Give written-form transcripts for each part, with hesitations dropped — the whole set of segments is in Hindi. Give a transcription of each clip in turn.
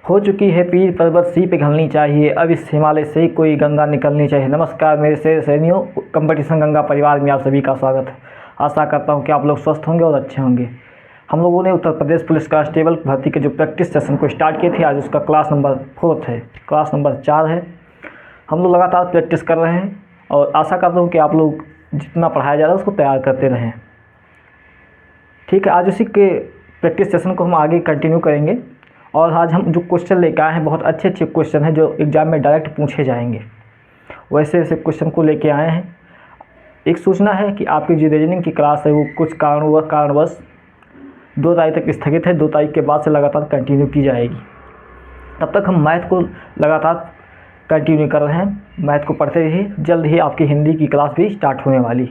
हो चुकी है पीर पर्वत सी पे घलनी चाहिए, अब इस हिमालय से ही कोई गंगा निकलनी चाहिए। नमस्कार मेरे शेर सैनियों, कंपटीशन गंगा परिवार में आप सभी का स्वागत है। आशा करता हूँ कि आप लोग स्वस्थ होंगे और अच्छे होंगे। हम लोगों ने उत्तर प्रदेश पुलिस कांस्टेबल भर्ती के जो प्रैक्टिस सेशन को स्टार्ट किए थे, आज उसका क्लास नंबर 4 है, क्लास नंबर 4 है। हम लोग लगातार प्रैक्टिस कर रहे हैं और आशा करता हूँ कि आप लोग जितना पढ़ाया जा रहा है उसको तैयार करते रहें। ठीक है, आज उसी के प्रैक्टिस सेशन को हम आगे कंटिन्यू करेंगे और आज हम जो क्वेश्चन लेकर आए हैं बहुत अच्छे अच्छे क्वेश्चन हैं जो एग्ज़ाम में डायरेक्ट पूछे जाएंगे। वैसे ऐसे क्वेश्चन को लेके आए हैं। एक सूचना है कि आपकी जो रीजनिंग की क्लास है वो कुछ कारणवश 2 तारीख तक स्थगित है। 2 तारीख के बाद से लगातार कंटिन्यू की जाएगी। तब तक हम मैथ को लगातार कंटिन्यू कर रहे हैं, मैथ को पढ़ते रहिए। जल्द ही आपकी हिंदी की क्लास भी स्टार्ट होने वाली।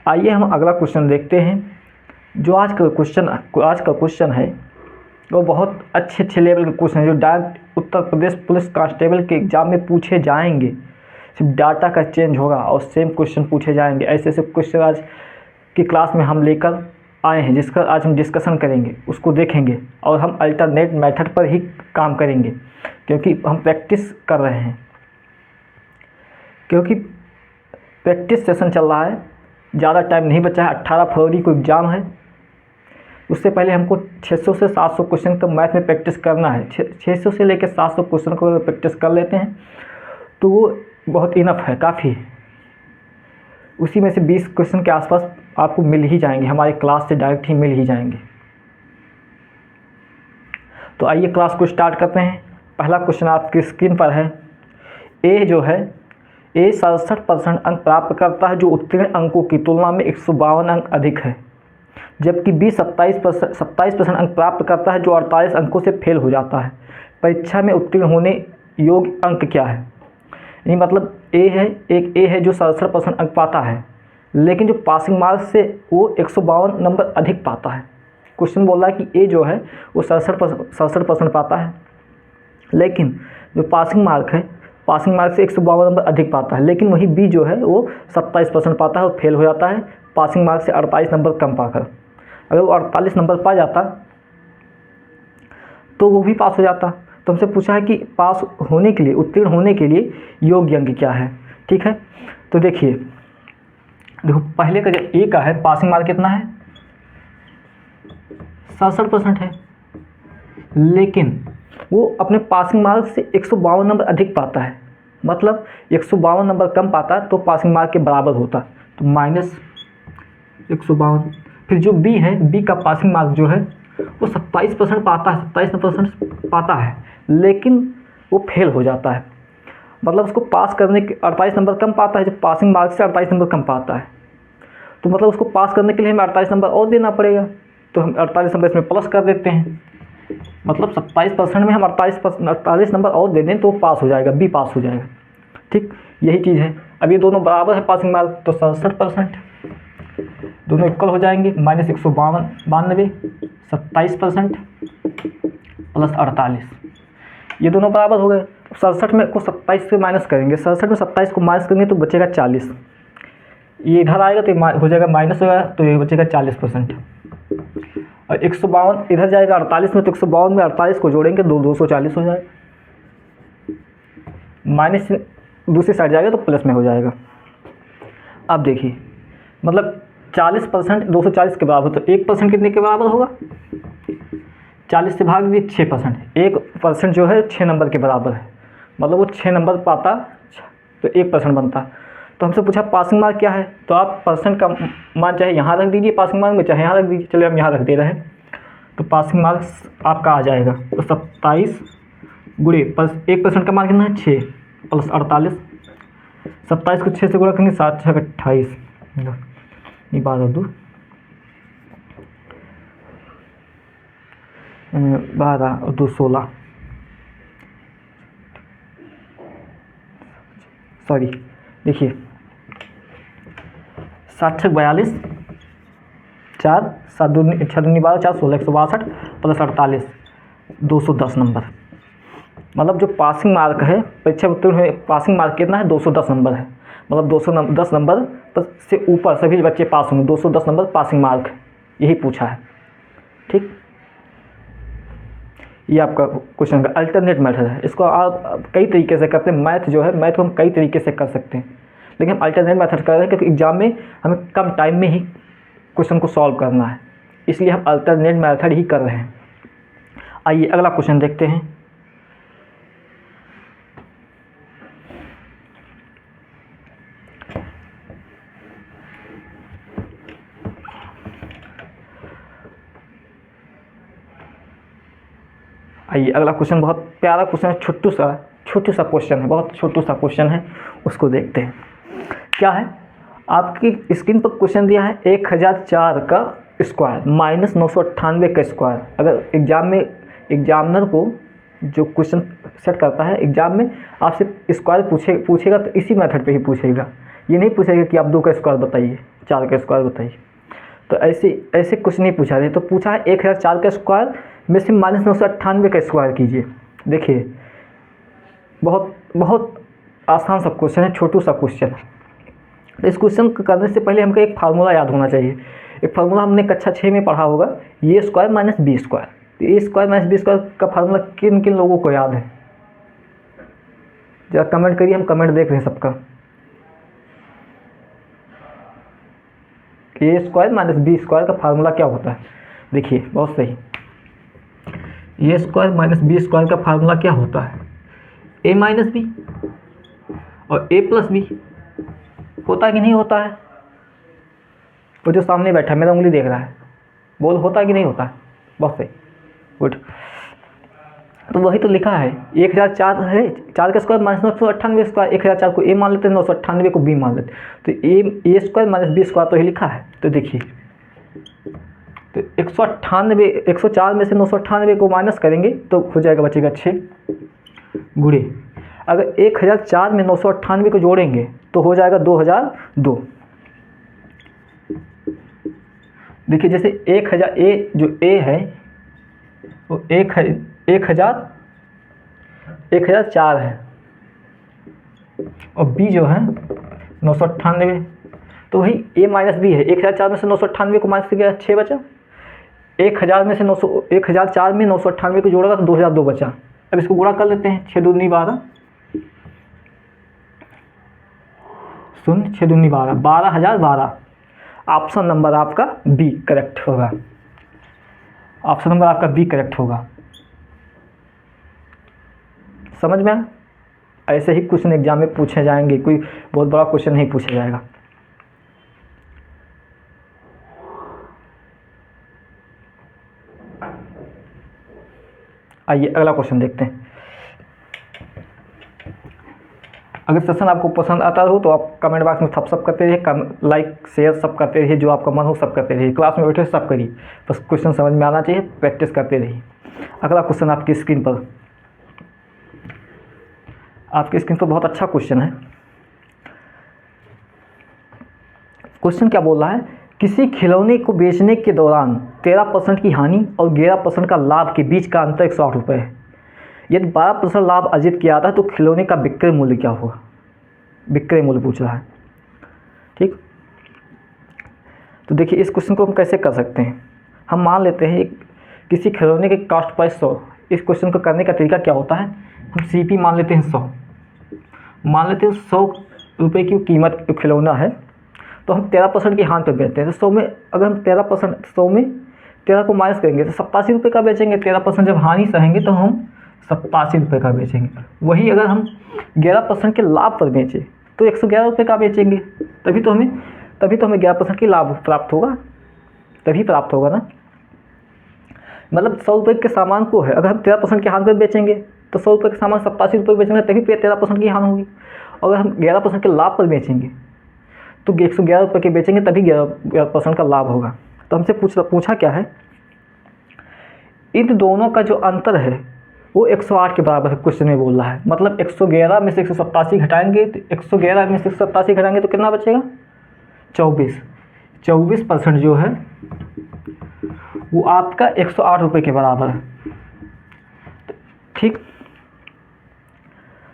आइए हम अगला क्वेश्चन देखते हैं। जो आज का क्वेश्चन है वो बहुत अच्छे लेवल के क्वेश्चन है जो direct Uttar Pradesh police constable के एग्ज़ाम में पूछे जाएंगे। सिर्फ डाटा का चेंज होगा और सेम क्वेश्चन पूछे जाएंगे। ऐसे ऐसे क्वेश्चन आज की क्लास में हम लेकर आए हैं, जिसका आज हम डिस्कशन करेंगे, उसको देखेंगे और हम अल्टरनेट मेथड पर ही काम करेंगे क्योंकि हम प्रैक्टिस कर रहे हैं। क्योंकि प्रैक्टिस सेशन चल रहा है, ज़्यादा टाइम नहीं बचा है। 18 फरवरी को एग्ज़ाम है। उससे पहले हमको 600 से 700 क्वेश्चन तो मैथ में प्रैक्टिस करना है। 600 से लेकर 700 क्वेश्चन को अगर प्रैक्टिस कर लेते हैं तो वो बहुत इनफ है, काफ़ी है। उसी में से 20 क्वेश्चन के आसपास आपको मिल ही जाएंगे, हमारी क्लास से डायरेक्ट ही मिल ही जाएंगे। तो आइए क्लास को स्टार्ट करते हैं। पहला क्वेश्चन आपकी स्क्रीन पर है। ए जो है, ए 67% अंक प्राप्त करता है जो उत्तीर्ण अंकों की तुलना में 152 अंक अधिक है, जबकि बी 27% अंक प्राप्त करता है जो 48 अंकों से फेल हो जाता है। परीक्षा में उत्तीर्ण होने योग्य अंक क्या है? ये मतलब ए है जो 67% अंक पाता है, लेकिन जो पासिंग मार्क्स से वो 152 नंबर अधिक पाता है। क्वेश्चन बोल रहा है कि ए जो है वो 67% पाता है, लेकिन जो पासिंग मार्क से 152 नंबर अधिक पाता है। लेकिन वही बी जो है वो 27% पाता है और फेल हो जाता है पासिंग मार्क्स से 48 नंबर कम पाकर। अगर वो 48 नंबर पा जाता तो वो भी पास हो जाता। तो हमसे पूछा है कि पास होने के लिए, उत्तीर्ण होने के लिए योग्य अंक क्या है। ठीक है, तो देखिए, पहले का जो ए का है पासिंग मार्क कितना है? 67% है, लेकिन वो अपने पासिंग मार्क से 152 नंबर अधिक पाता है। मतलब 152 नंबर कम पाता तो पासिंग मार्क के बराबर होता, तो -152। फिर जो बी है, बी का पासिंग मार्क जो है वो 27% पाता है, 27% पाता है, लेकिन वो फेल हो जाता है। मतलब उसको पास करने के 48 नंबर कम पाता है, जो पासिंग मार्क से 48 नंबर कम पाता है। तो मतलब उसको पास करने के लिए हमें 48 नंबर और देना पड़ेगा। तो हम 48 नंबर इसमें प्लस कर देते हैं। मतलब 27% में हम 48 नंबर और दे दें तो पास हो जाएगा, बी पास हो जाएगा। ठीक, यही चीज़ है। अब ये दोनों बराबर है पासिंग मार्क, तो 67%, दोनों इक्वल हो जाएंगे। -192, 27% प्लस 48, ये दोनों बराबर हो गए। 67 में को 27 से माइनस करेंगे, 67 में 27 को माइनस करेंगे तो बचेगा 40। ये इधर आएगा तो हो जाएगा माइनस होगा, तो ये बचेगा 40%। और 152 इधर जाएगा 48 में, तो 152 में 48 को जोड़ेंगे 240 हो जाएगा। माइनस दूसरी साइड जाएगा तो प्लस में हो जाएगा। अब देखिए, मतलब 40% 240 के बराबर, तो 1% कितने के बराबर होगा? 40 से भाग दिए 6%। 1% जो है 6 नंबर के बराबर है, मतलब वो 6 नंबर पाता तो 1% बनता। तो हमसे पूछा पासिंग मार्क क्या है, तो आप परसेंट का मान चाहे यहाँ रख दीजिए पासिंग मार्क में, चाहे यहाँ रख दीजिए। चलिए हम यहाँ रख दे रहे हैं, तो पासिंग मार्क्स आपका आ जाएगा तो 27 गुणे प्लस 1% का मान कितना है 6 प्लस 48। 27 को 6 से गुणा करेंगे 7 6 28, नहीं 12 2 12 और 2 16, सॉरी देखिए 7 6 42, 4 7 2 6 2 12 4 16 162 प्लस 48 210 नंबर। मतलब जो पासिंग मार्क है, परीक्षा उत्तीर्ण हुए पासिंग मार्क कितना है? 210 नंबर है। मतलब 210 नंबर से ऊपर सभी बच्चे पास होंगे। 210 नंबर पासिंग मार्क, यही पूछा है। ठीक, ये आपका क्वेश्चन का अल्टरनेट मेथड है। इसको आप कई तरीके से करते हैं। मैथ जो है, मैथ को हम कई तरीके से कर सकते हैं, लेकिन हम अल्टरनेट मेथड कर रहे हैं क्योंकि एग्जाम में हमें कम टाइम में ही क्वेश्चन को सॉल्व करना है, इसलिए हम अल्टरनेट मेथड ही कर रहे हैं। आइए अगला क्वेश्चन देखते हैं। आइए अगला क्वेश्चन बहुत प्यारा क्वेश्चन है, छोटू सा क्वेश्चन है, बहुत छोटू सा क्वेश्चन है, उसको देखते हैं। क्या है, आपकी स्क्रीन पर क्वेश्चन दिया है 1004 का स्क्वायर माइनस 998 का स्क्वायर। अगर एग्जाम में एग्जामिनर को जो क्वेश्चन सेट करता है एग्जाम में आपसे स्क्वायर पूछेगा तो इसी मेथड पे ही पूछेगा, ये नहीं पूछेगा कि आप 2 का स्क्वायर बताइए, 4 का स्क्वायर बताइए। तो ऐसे कुछ नहीं पूछा है। तो पूछा है 1004 का स्क्वायर में से माइनस 998 का स्क्वायर कीजिए। देखिए बहुत आसान सा क्वेश्चन है, छोटू सा क्वेश्चन है। तो इस क्वेश्चन को करने से पहले हमको एक फार्मूला याद होना चाहिए। एक फार्मूला हमने कक्षा 6 में पढ़ा होगा, ये स्क्वायर माइनस बी स्क्वायर। तो A square minus B square का फार्मूला किन किन लोगों को याद है, जरा कमेंट करिए, हम कमेंट देख रहे हैं सबका। ए स्क्वायर माइनस बी स्क्वायर का फार्मूला क्या होता है? देखिए बहुत सही, ए स्क्वायर माइनस बी स्क्वायर का फार्मूला क्या होता है? ए माइनस बी और ए प्लस बी। होता है कि नहीं होता है? वो जो सामने बैठा है मेरा उंगली देख रहा है, बोल होता है कि नहीं होता है? बहुत सही, गुड। तो वही तो लिखा है 1004 है, 4 का स्क्वायर माइनस 998 स्क्वायर। 1004 को ए मान लेते हैं, 998 को बी मान लेते हैं, तो A square minus B square तो ही लिखा है। तो देखिए, तो 104 में से 998 को माइनस करेंगे तो हो जाएगा, बचेगा 6 गुणे। अगर 1004 में 998 को जोड़ेंगे तो हो जाएगा 2002। देखिए जैसे 1000 ए जो ए है वो 1004 है और बी जो है 998, तो वही ए माइनस बी है। 1004 में से 998 को माइनस किया 6 बचा। 1004 में 998 को जोड़ा तो 2002 बचा। अब इसको गुणा कर लेते हैं, 6 दूनी 12, 0 6 दूनी 12, 12012। ऑप्शन नंबर आपका बी करेक्ट होगा। ऑप्शन नंबर आपका बी करेक्ट होगा। समझ में आया? ऐसे ही क्वेश्चन एग्जाम में पूछे जाएंगे, कोई बहुत बड़ा क्वेश्चन नहीं पूछा जाएगा। आइए अगला क्वेश्चन देखते हैं। अगर सेशन आपको पसंद आता हो तो आप कमेंट बॉक्स में थप्स अप करते रहिए, लाइक शेयर सब करते रहिए, जो आपका मन हो सब करते रहिए। क्लास में बैठे सब करिए, बस क्वेश्चन समझ में आना चाहिए, प्रैक्टिस करते रहिए। अगला क्वेश्चन आपकी स्क्रीन पर बहुत अच्छा क्वेश्चन है। क्वेश्चन क्या बोल रहा है, किसी खिलौने को बेचने के दौरान 13% की हानि और 11% का लाभ के बीच का अंतर 108 रुपये है। यदि 12% लाभ अर्जित किया जाता है तो खिलौने का विक्रय मूल्य क्या होगा? विक्रय मूल्य पूछ रहा है, ठीक। तो देखिए इस क्वेश्चन को हम कैसे कर सकते हैं। हम मान लेते हैं किसी खिलौने के कॉस्ट प्राइस 100। इस क्वेश्चन को करने का तरीका क्या होता है, हम सीपी मान लेते हैं 100, मान लेते हैं 100 रुपये की कीमत खिलौना है, तो हम 13% की हानि पर बेचते हैं। तो 100 में अगर हम 13%, 100 में 13 को माइनस करेंगे तो 87 रुपये का बेचेंगे। 13% जब हानि सहेंगे तो हम 87 रुपये का बेचेंगे। वही अगर हम 11% के लाभ पर बेचें तो 111 रुपये का बेचेंगे। तभी तो हमें 11% की लाभ प्राप्त होगा, तभी प्राप्त होगा ना। मतलब 100 रुपये के सामान को है, अगर हम 13% की हानि पर बेचेंगे तो 100 रुपये के सामान 87 रुपये बेचेंगे, तभी 13% की हानि होगी। अगर हम 11% के लाभ पर बेचेंगे तो 111 रुपये के बेचेंगे, तभी 11% का लाभ होगा। तो हमसे पूछा क्या है, इन दोनों का जो अंतर है वो 108 के बराबर है। क्वेश्चन में बोल रहा है, मतलब 111 में से 187 घटाएंगे तो 111 में से 187 घटाएंगे तो कितना बचेगा? 24% जो है वो आपका 108 रुपये के बराबर है, ठीक।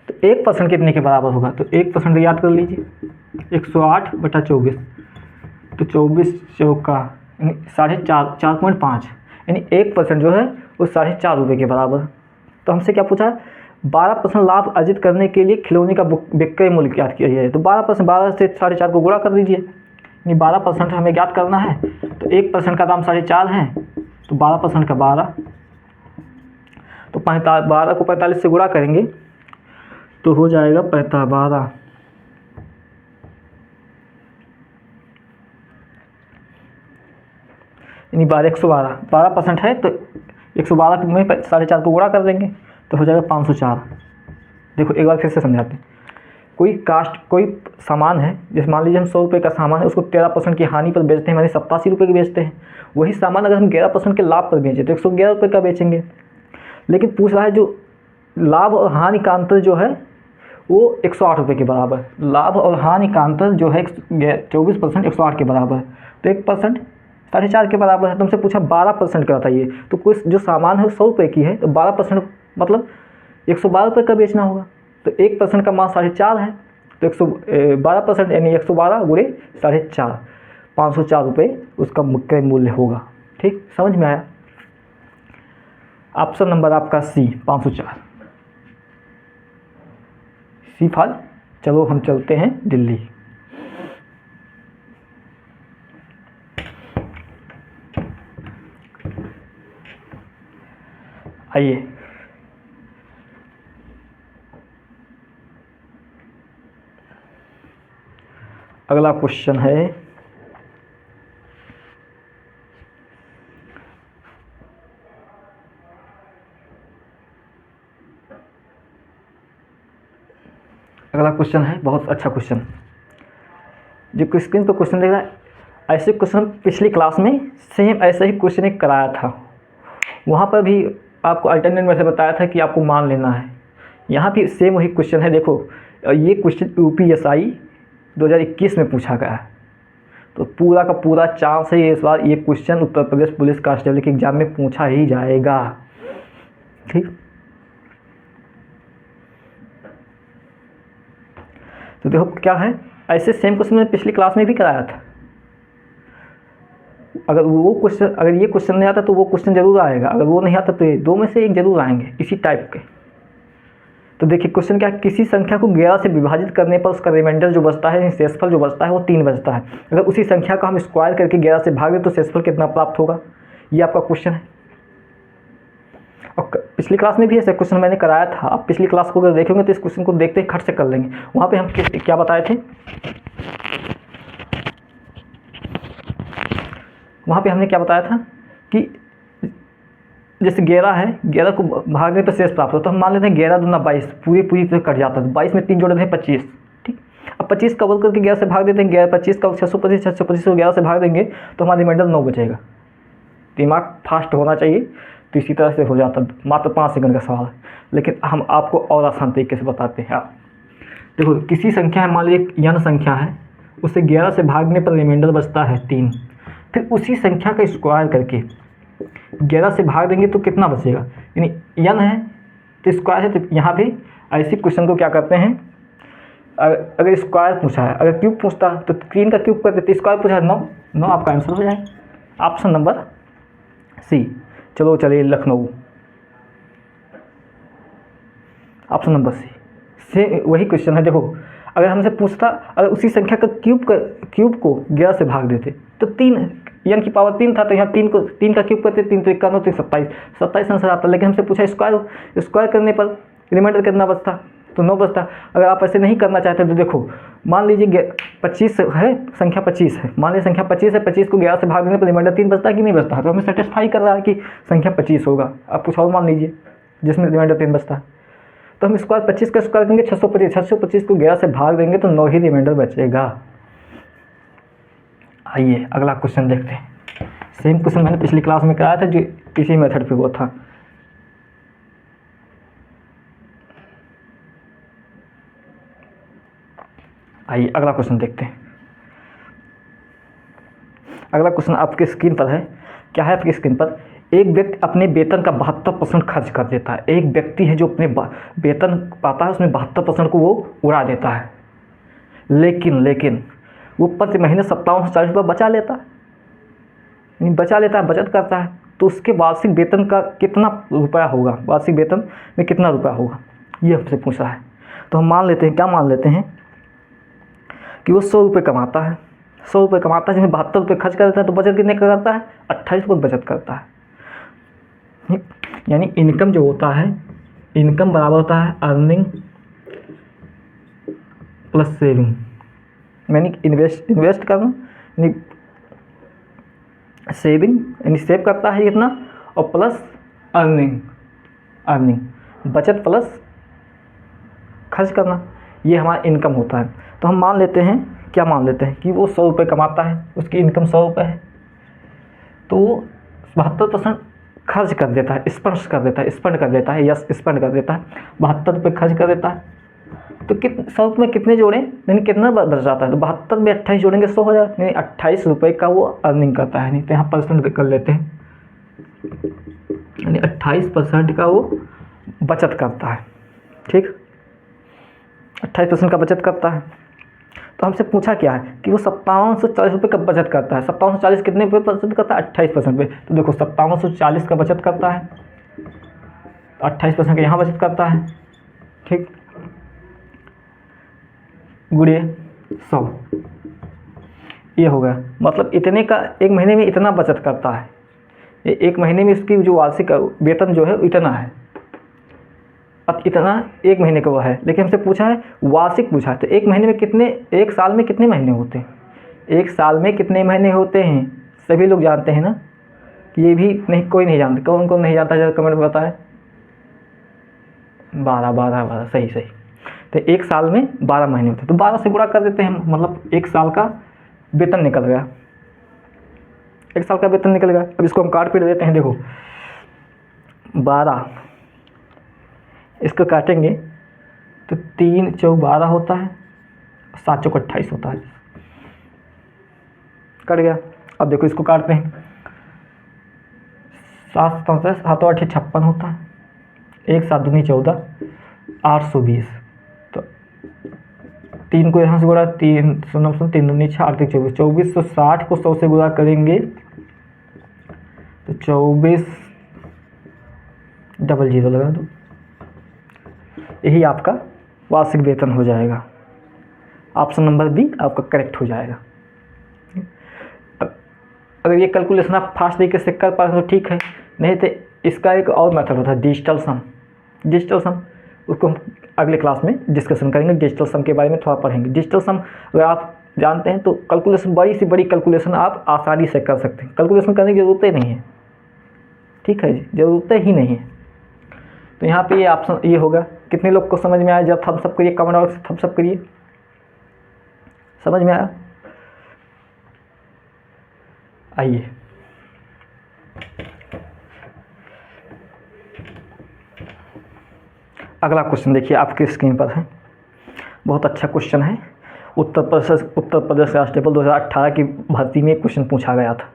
तो 1% कितने के बराबर होगा? तो 1% याद कर लीजिए, 108/24, तो 24 चौका यानी 4.5, यानी 1% जो है वो 4.5 रुपये के बराबर। तो हमसे क्या पूछा, 12% लाभ अर्जित करने के लिए खिलौने का विक्रय मूल्य ज्ञात किया जाए। तो 12%, 12 से 4.5 को गुणा कर दीजिए, यानी 12% हमें ज्ञात करना है। तो 1% का दाम 4.5 है, तो 12% का 12, तो 12 को 45 से गुणा करेंगे तो हो जाएगा 12, यानी 112, 12% है तो 112 में 4.5 को गुणा कर देंगे तो हो जाएगा 504। देखो एक बार फिर से समझाते हैं। कोई सामान है, जैसे मान लीजिए हम 100 रुपये का सामान है, उसको 13% की हानि पर बेचते हैं, मानी 87 रुपये की बेचते हैं। वही सामान अगर हम 11% के लाभ पर बेचें तो 111 रुपये का बेचेंगे। लेकिन पूछ रहा है जो लाभ और हानि का अंतर जो है वो 108 रुपये के बराबर। लाभ और हानि का अंतर जो है 24% 108 के बराबर, तो 1% 4.5 के बराबर है। तुमसे पूछा 12% का बताइए, तो कुछ जो सामान है 100 रुपये की है, तो 12% मतलब 112 रुपये का बेचना होगा। तो 1% का मान 4.5 है, तो 12% यानी 112 गुणे 4.5, 504 रुपये उसका मुख्य मूल्य होगा। ठीक, समझ में आया? ऑप्शन नंबर आपका सी, 504 सी फाल। चलो हम चलते हैं दिल्ली। आइए, अगला क्वेश्चन है बहुत अच्छा क्वेश्चन। जो स्क्रीन पर क्वेश्चन देख रहा है, ऐसे क्वेश्चन पिछली क्लास में सेम ऐसा ही क्वेश्चन एक कराया था। वहाँ पर भी आपको अल्टरनेट में से बताया था कि आपको मान लेना है। यहाँ भी सेम वही क्वेश्चन है। देखो ये क्वेश्चन UPSI 2021 में पूछा गया है, तो पूरा का पूरा चांस है इस बार ये question Uttar Pradesh police constable के एग्जाम में पूछा ही जाएगा। ठीक, तो देखो क्या है, ऐसे सेम क्वेश्चन मैंने पिछली क्लास में भी कराया था। अगर ये क्वेश्चन नहीं आता तो वो क्वेश्चन जरूर आएगा, अगर वो नहीं आता तो ये 2 में से एक जरूर आएंगे इसी टाइप के। तो देखिए क्वेश्चन क्या है, किसी संख्या को 11 से विभाजित करने पर उसका रिमाइंडर जो बचता है, शेषफल जो बचता है वो 3 बचता है। अगर उसी संख्या का हम स्क्वायर करके 11 से भाग दें तो शेषफल कितना प्राप्त होगा, ये आपका क्वेश्चन है। और पिछली क्लास में भी ऐसा क्वेश्चन मैंने कराया था। आप पिछली क्लास को अगर देखेंगे तो इस क्वेश्चन को देखते ही खट से कर लेंगे। वहाँ पे हम क्या बताए थे, वहाँ पे हमने क्या बताया था कि जैसे 11 है, 11 को भागने पर शेष प्राप्त हो, तो हम मान लेते हैं 11 दूना 22, पूरी तो कट जाता है। 22 में 3 जोड़े थे 25। ठीक, अब 25 का वर्ग करके 11 से भाग देते हैं, 25 का 625, 625 को 11 से भाग देंगे तो हमारा रिमाइंडर 9 बचेगा। दिमाग फास्ट होना चाहिए, तो इसी तरह से हो जाता है। मात्र 5 सेकंड का सवाल है, लेकिन हम आपको और आसान तरीके से बताते हैं। आप देखो, किसी संख्या है, मान लीजिए n संख्या है, उसे 11 से भागने पर रिमाइंडर बचता है 3। फिर उसी संख्या का स्क्वायर करके 11 से भाग देंगे तो कितना बचेगा, यानी n है तो स्क्वायर है, तो यहाँ भी ऐसे क्वेश्चन को क्या करते हैं, अगर स्क्वायर पूछा है, अगर क्यूब पूछता तो 3 का क्यूब कर देते, स्क्वायर पूछा है 9 आपका आंसर हो जाए। Option number C. चलो चलिए लखनऊ, ऑप्शन नंबर सी से वही क्वेश्चन है। देखो अगर हमसे पूछता, अगर उसी संख्या का क्यूब को 11 से भाग देते तो 3 n की पावर 3 था, तो यहाँ 3 का क्यूब करते, 3 तो 51, 3 27 आंसर आता। लेकिन हमसे पूछा स्क्वायर करने पर रिमाइंडर कितना बचता, तो 9 बचता। अगर आप ऐसे नहीं करना चाहते तो देखो, मान लीजिए 25 है, संख्या 25 है, मान लीजिए संख्या 25 है, 25 को 11 से भाग देने पर रिमाइंडर 3 बचता कि नहीं बचता, तो हमें सेटिस्फाई कर रहा है कि संख्या 25 होगा। आप कुछ और मान लीजिए जिसमें रिमाइंडर 3 बचता है, तो हम स्क्वायर 25 का स्क्वायर करेंगे 625 को 11 से भाग देंगे तो 9 ही रिमाइंडर बचेगा। आइए अगला क्वेश्चन देखते हैं। सेम क्वेश्चन मैंने पिछली क्लास में कराया था, जो इसी मेथड पे वो था। आइए अगला क्वेश्चन देखते हैं। अगला क्वेश्चन आपके स्क्रीन पर है। क्या है आपकी स्क्रीन पर, एक व्यक्ति अपने वेतन का 72% खर्च कर देता है। एक व्यक्ति है जो अपने वेतन पाता है उसमें 72% को वो उड़ा देता है, लेकिन वो प्रति महीने 5740 रुपये बचा लेता है, बचत करता है। तो उसके वार्षिक वेतन का कितना रुपया होगा, वार्षिक वेतन में कितना रुपया होगा, ये हमसे पूछ रहा है। तो हम मान लेते हैं, क्या मान लेते हैं कि वो 100 रुपये कमाता है, 100 रुपये कमाता है, जिसमें 72 रुपये खर्च कर देता है, तो बचत कितने का करता है, 28 रुपये बचत करता है। यानी इनकम जो होता है, इनकम बराबर होता है अर्निंग प्लस सेविंग, यानी इन्वेस्ट करना, यानी सेविंग यानी सेव करता है कितना, और प्लस अर्निंग बचत प्लस खर्च करना, ये हमारा इनकम होता है। तो हम मान लेते हैं, क्या मान लेते हैं कि वो 100 रुपये कमाता है, उसकी इनकम 100 रुपये है, तो वो 72% खर्च कर देता है, स्पेंड कर देता है, 72 रुपये खर्च कर देता है। तो 100 रुपये में कितने जोड़ें, यानी कितना बच जाता है, तो 72 में 28 जोड़ेंगे 100 हो जाएगा, यानी 28 रुपये का वो अर्निंग करता है। नहीं तो यहाँ परसेंट कर लेते हैं, यानी 28% का वो बचत करता है। ठीक, 28% का बचत करता है। तो हमसे पूछा क्या है कि वो 5740 रुपये का बचत करता है। 5740 कितने रुपये परसेंट करता है, 28% पे। तो देखो 5740 का बचत करता है, 28% का यहाँ बचत करता है। ठीक, गुड़िए 100, ये हो गया। मतलब इतने का एक महीने में इतना बचत करता है, एक महीने में इसकी जो वार्षिक वेतन जो है इतना है। अब इतना एक महीने का वो है, लेकिन हमसे पूछा है वार्षिक पूछा है, तो एक महीने में कितने, एक साल में कितने महीने होते हैं, एक साल में कितने महीने होते हैं, सभी लोग जानते हैं ना, ये भी नहीं, कोई नहीं जानता, कौन कौन नहीं जानता, जरा कमेंट में बताएं। 12 सही। तो एक साल में 12 महीने होते हैं, तो 12 से गुणा कर देते हैं, मतलब एक साल का वेतन निकल गया, एक साल का वेतन निकल गया। अब इसको हम काट पीट देते हैं, देखो 12, इसको काटेंगे तो 3 चौक 12 होता है, 7 चौक 28 होता है, कट गया। अब देखो इसको काटते हैं, 7 7 8 56 होता है, 1 7 दूनी 14, 820। तो 3 को यहाँ से गुणा, 3 3 दूनी 6 8 24, 2460 को 100 से गुणा करेंगे तो 24 00 लगा दो, यही आपका वार्षिक वेतन हो जाएगा। ऑप्शन नंबर बी आपका करेक्ट हो जाएगा। अगर ये कैलकुलेशन आप फास्ट तरीके से कर पाए तो ठीक है, नहीं तो इसका एक और मेथड होता है डिजिटल सम, उसको हम अगले क्लास में डिस्कशन करेंगे। डिजिटल सम के बारे में थोड़ा पढ़ेंगे। डिजिटल सम अगर आप जानते हैं तो कैलकुलेशन, बड़ी से बड़ी कैलकुलेशन आप आसानी से कर सकते हैं, कैलकुलेशन करने की ज़रूरत ही नहीं है। ठीक है जी, ज़रूरत ही नहीं है। तो यहाँ पे ये ऑप्शन ये होगा। कितने लोग को समझ में आया, जब थम्स अप करिए, कमेंट बॉक्स में थम्स अप करिए, समझ में आया। आइए अगला क्वेश्चन देखिए, आपके स्क्रीन पर है, बहुत अच्छा क्वेश्चन है। उत्तर प्रदेश कांस्टेबल 2018 की भर्ती में क्वेश्चन पूछा गया था,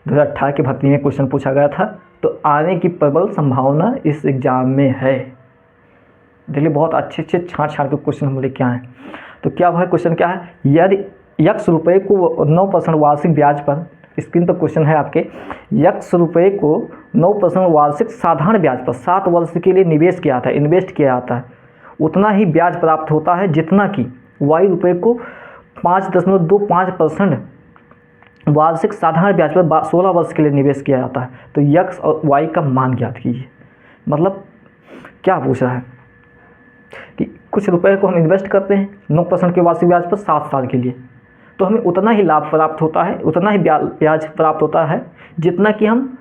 2018 की भर्ती में क्वेश्चन पूछा गया था। तो आने की प्रबल संभावना इस एग्ज़ाम में है। देखिए बहुत अच्छे छाँट के क्वेश्चन हम लेके आए। तो क्या वह क्वेश्चन क्या है, यदि X रुपये को 9% वार्षिक ब्याज पर, स्क्रीन पर क्वेश्चन है आपके, X रुपये को 9% वार्षिक साधारण ब्याज पर 7 वर्ष के लिए इन्वेस्ट किया जाता है, उतना ही ब्याज प्राप्त होता है जितना कि Y रुपये को 5.25% वार्षिक साधारण ब्याज पर 16 वर्ष के लिए निवेश किया जाता है। तो X और Y का मान ज्ञात कीजिए। मतलब क्या पूछ रहा है कि कुछ रुपए को हम इन्वेस्ट करते हैं 9% के वार्षिक ब्याज पर 7 साल के लिए, तो हमें उतना ही लाभ प्राप्त होता है, उतना ही ब्याज प्राप्त होता है जितना कि हम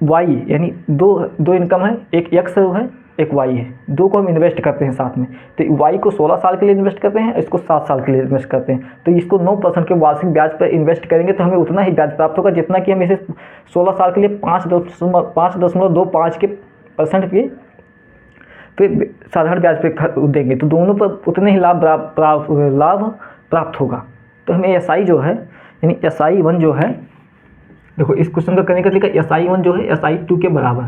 Y, यानी दो इनकम है, एक X है एक Y है, दो को हम इन्वेस्ट करते हैं साथ में। तो Y को 16 साल के लिए इन्वेस्ट करते हैं, इसको 7 साल के लिए इन्वेस्ट करते हैं। तो इसको 9% के वार्षिक ब्याज पर इन्वेस्ट करेंगे तो हमें उतना ही ब्याज प्राप्त होगा जितना कि हम इसे 16 साल के लिए 5.25% के फिर साधारण ब्याज पे देंगे, तो दोनों पर उतने ही लाभ प्राप्त होगा। तो हमें SI जो है, यानी SI1 जो है, देखो इस क्वेश्चन का करने का तरीका, SI1 जो है SI2 के बराबर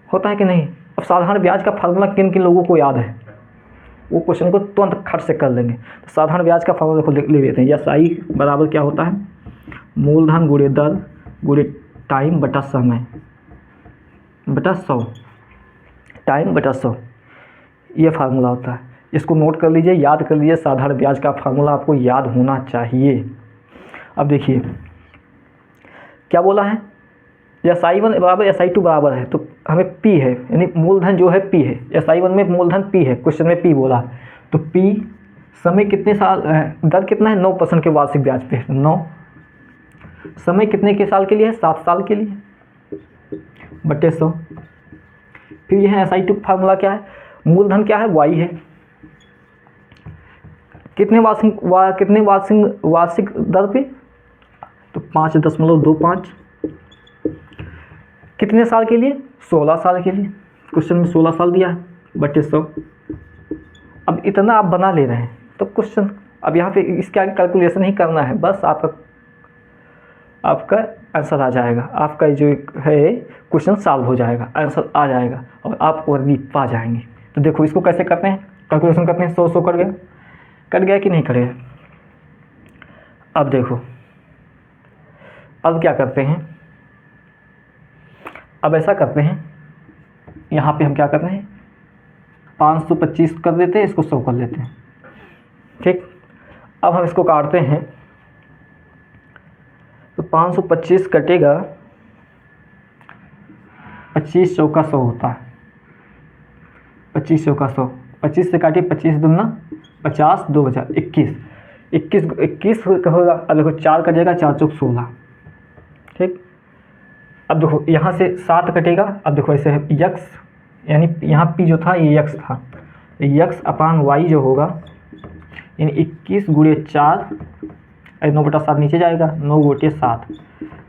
होता है कि नहीं। अब साधारण ब्याज का फार्मूला किन किन लोगों को याद है, वो क्वेश्चन को तुरंत खट से कर लेंगे। तो साधारण ब्याज का फार्मूला देखो लिख लेते हैं। SI बराबर क्या होता है, मूलधन गुणे दर गुणे टाइम बटा समय बटा 100, टाइम बटा 100, ये फार्मूला होता है। इसको नोट कर लीजिए, याद कर लीजिए, साधारण ब्याज का फार्मूला आपको याद होना चाहिए। अब देखिए क्या बोला है, SI1 बराबर SI2 बराबर है, तो हमें P है, यानी मूलधन जो है P है, SI1 में मूलधन P है, क्वेश्चन में P बोला, तो P समय कितने साल, दर कितना है 9% के वार्षिक ब्याज पे, 9, समय कितने के साल के लिए है, 7 साल के लिए, बटे 100। फिर यह SI2 फार्मूला क्या है, मूलधन क्या है, Y है, कितने वार्षिक दर पे, तो 5.25, कितने साल के लिए, 16 साल के लिए, क्वेश्चन में 16 साल दिया है, बटे 100। अब इतना आप बना ले रहे हैं तो क्वेश्चन, अब यहाँ पे इसके आगे कैलकुलेशन ही करना है, बस आपका आंसर आ जाएगा, आपका जो है क्वेश्चन सॉल्व हो जाएगा, आंसर आ जाएगा और आप वर्दी पा जाएंगे। तो देखो इसको कैसे करते हैं, कैलकुलेशन करते हैं, 100 कट गया कि नहीं कट गया। अब देखो अब क्या करते हैं, अब ऐसा करते हैं, यहाँ पे हम क्या करते हैं 525 कर देते हैं, इसको 100 कर लेते हैं, ठीक। अब हम इसको काटते हैं, तो 525 कटेगा, 25 चौका 100 होता है, 25 चौका 100, 25 से काटिए 25 दूना 50, 2 बचा 21 होगा। अब देखो 4 कटेगा, 4 चौक 16, ठीक। अब देखो यहाँ से 7 कटेगा, अब देखो ऐसे है यक्स, यानी यहाँ P जो था ये यक्स था, यक्स अपान वाई जो होगा, यानी 21 गुणे 4, 9/7 नीचे जाएगा, 9 गुणे 7,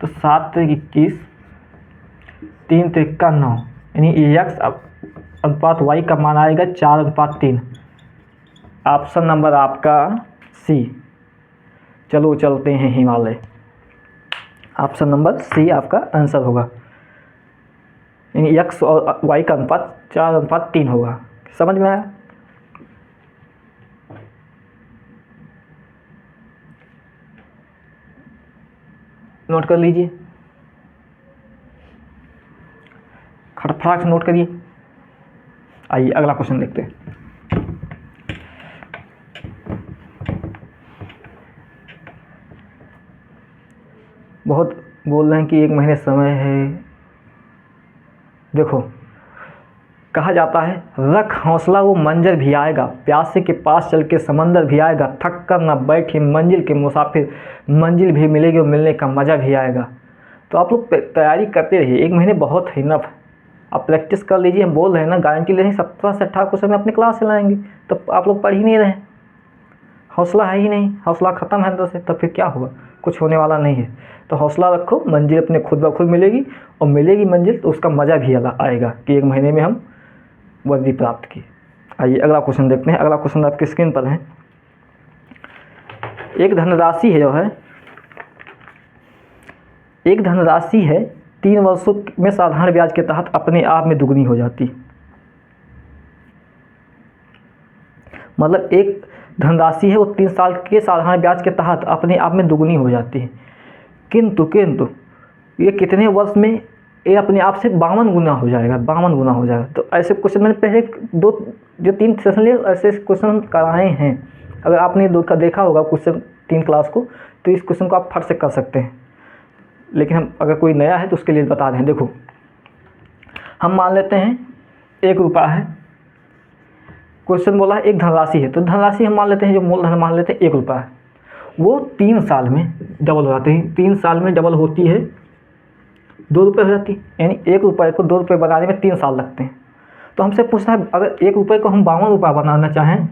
तो 7 × 21, 3 × 9, यानी यक्स अनुपात वाई का मान आएगा 4:3। ऑप्शन नंबर आपका सी। चलो चलते हैं हिमालय, ऑप्शन नंबर सी आपका आंसर होगा, यानी एक्स और वाई का अनुपात 4:3 होगा। समझ में आया? नोट कर लीजिए, खटफटाक से नोट करिए। आइए अगला क्वेश्चन देखते हैं। बहुत बोल रहे हैं कि 1 महीने समय है। देखो कहा जाता है, रख हौसला वो मंजर भी आएगा, प्यासे के पास चल के समंदर भी आएगा, थक कर न बैठे मंजिल के मुसाफिर, मंजिल भी मिलेगी और मिलने का मज़ा भी आएगा। तो आप लोग तैयारी करते रहिए, 1 महीने बहुत है इनफ, आप प्रैक्टिस कर लीजिए। हम बोल रहे हैं ना, गारंटी ले रहे हैं 17 से 18 क्वेश्चन में अपने क्लास से लाएंगे, तो आप लोग पढ़ ही नहीं रहे, हौसला है ही नहीं, हौसला ख़त्म है अंदर से, तब फिर क्या होगा, कुछ होने वाला नहीं है। तो हौसला रखो, मंजिल अपने खुद ब खुद मिलेगी, और मिलेगी मंजिल तो उसका मज़ा भी आएगा कि 1 महीने में हम वर्दी प्राप्त की। आइए अगला क्वेश्चन देखते हैं। अगला क्वेश्चन आपकी स्क्रीन पर है। एक धनराशि है 3 वर्षों में साधारण ब्याज के तहत अपने आप में दुगनी हो जाती। मतलब एक धनराशि है वो 3 साल के साधारण ब्याज के तहत अपने आप में दुगनी हो जाती है, किंतु ये कितने वर्ष में ये अपने आप से 52 गुना हो जाएगा, 52 गुना हो जाएगा। तो ऐसे क्वेश्चन मैंने पहले 3 सेशन लिए, ऐसे क्वेश्चन कराए हैं। अगर आपने देखा होगा क्वेश्चन 3 क्लास को, तो इस क्वेश्चन को आप फट से कर सकते हैं। लेकिन हम अगर कोई नया है तो उसके लिए बता दें। देखो हम मान लेते हैं 1 रुपया है, क्वेश्चन बोला है एक धनराशि है, तो धनराशि हम मान लेते हैं, जो मूलधन मान लेते हैं 1 रुपया है, वो 3 साल में डबल हो जाते हैं। 3 साल में डबल होती है 2 रुपये हो जाती है, यानी 1 रुपये को 2 रुपये बनाने में 3 साल लगते हैं। तो हमसे पूछना है, अगर 1 रुपये को हम 52 रुपये बनाना चाहें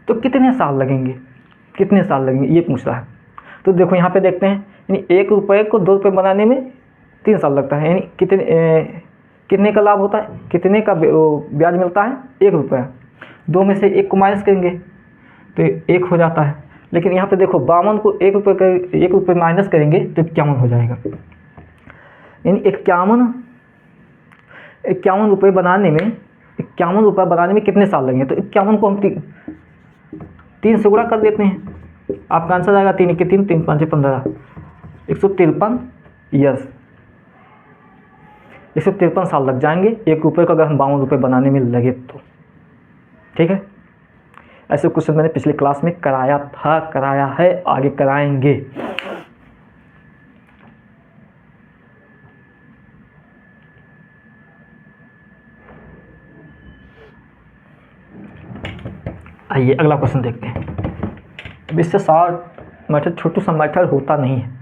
तो कितने साल लगेंगे, ये पूछ रहा है। तो देखो यहाँ पे देखते हैं, यानी 1 रुपये को 2 रुपये बनाने में 3 साल लगता है, यानी कितने का लाभ होता है, कितने का ब्याज मिलता है, 1 रुपया। 2 में से 1 को माइनस करेंगे तो 1 हो जाता है। लेकिन यहाँ पे देखो 52 को 1 रुपये माइनस करेंगे तो 51 हो जाएगा, यानी 51 रुपये बनाने में कितने साल लगेंगे। तो 51 को हम 3 से गुणा कर देते हैं, आपका आंसर आएगा 3 × 3 = 15, 153 ईयर्स, 153 साल लग जाएंगे 1 रुपये को अगर हम 52 रुपये बनाने में लगे तो। ठीक है, ऐसे क्वेश्चन मैंने पिछले क्लास में कराया था, कराया है, आगे कराएंगे। आइए अगला क्वेश्चन देखते हैं। अब इससे शॉर्ट मेथड, छोटू सा मेथड होता नहीं है।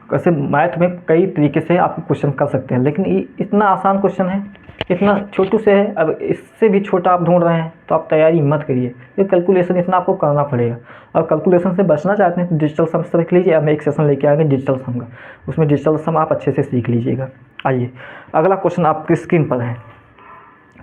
वैसे मैथ में कई तरीके से आप क्वेश्चन कर सकते हैं, लेकिन ये इतना आसान क्वेश्चन है, इतना छोटू से है। अब इससे भी छोटा आप ढूंढ रहे हैं तो आप तैयारी मत करिए, ये कैलकुलेशन इतना आपको करना पड़ेगा। और कैलकुलेशन से बचना चाहते हैं तो डिजिटल सम सीख लीजिए। अब एक सेशन लेके आएंगे डिजिटल सम का, उसमें डिजिटल सम आप अच्छे से सीख लीजिएगा। आइए अगला क्वेश्चन आपकी स्क्रीन पर है।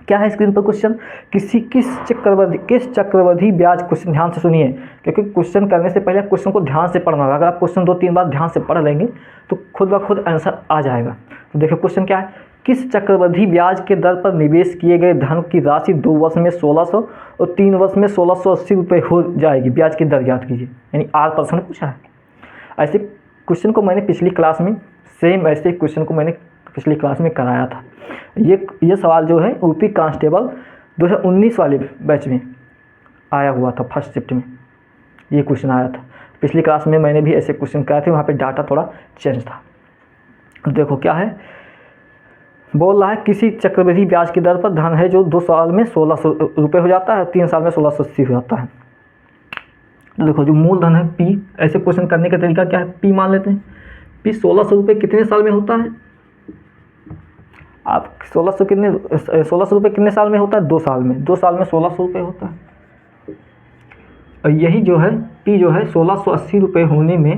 क्या है स्क्रीन पर क्वेश्चन? किस चक्रवर्ती ब्याज, क्वेश्चन ध्यान से सुनिए, क्योंकि क्वेश्चन करने से पहले क्वेश्चन को ध्यान से पढ़ना होगा। अगर आप क्वेश्चन 2-3 बार ध्यान से पढ़ लेंगे तो खुद ब खुद आंसर आ जाएगा। तो देखिए क्वेश्चन क्या है, किस चक्रवर्ती ब्याज के दर पर निवेश किए गए धन की राशि 2 वर्ष में 1600 और 3 वर्ष में 1680 रुपये हो जाएगी? ब्याज की दर याद कीजिए, यानी 8% पूछा है। ऐसे क्वेश्चन को मैंने पिछली क्लास में, सेम ऐसे क्वेश्चन को मैंने पिछली क्लास में कराया था। ये सवाल जो है यूपी कांस्टेबल 2019 वाले बैच में आया हुआ था, फर्स्ट शिफ्ट में ये क्वेश्चन आया था। पिछली क्लास में मैंने भी ऐसे क्वेश्चन कराए थे, वहाँ पे डाटा थोड़ा चेंज था। देखो क्या है, बोल रहा है किसी चक्रवृद्धि ब्याज की दर पर धन है जो 2 साल में 1600 रुपये हो जाता है, 3 साल में 1680 हो जाता है। देखो जो मूलधन है पी, ऐसे क्वेश्चन करने का तरीका क्या है, पी मान लेते हैं। पी 1600 रुपये कितने साल में होता है? आप 1600 रुपये कितने साल में होता है? 2 साल में। 2 साल में 1600 रुपये होता है। और यही जो है पी जो है 1680 रुपये होने में,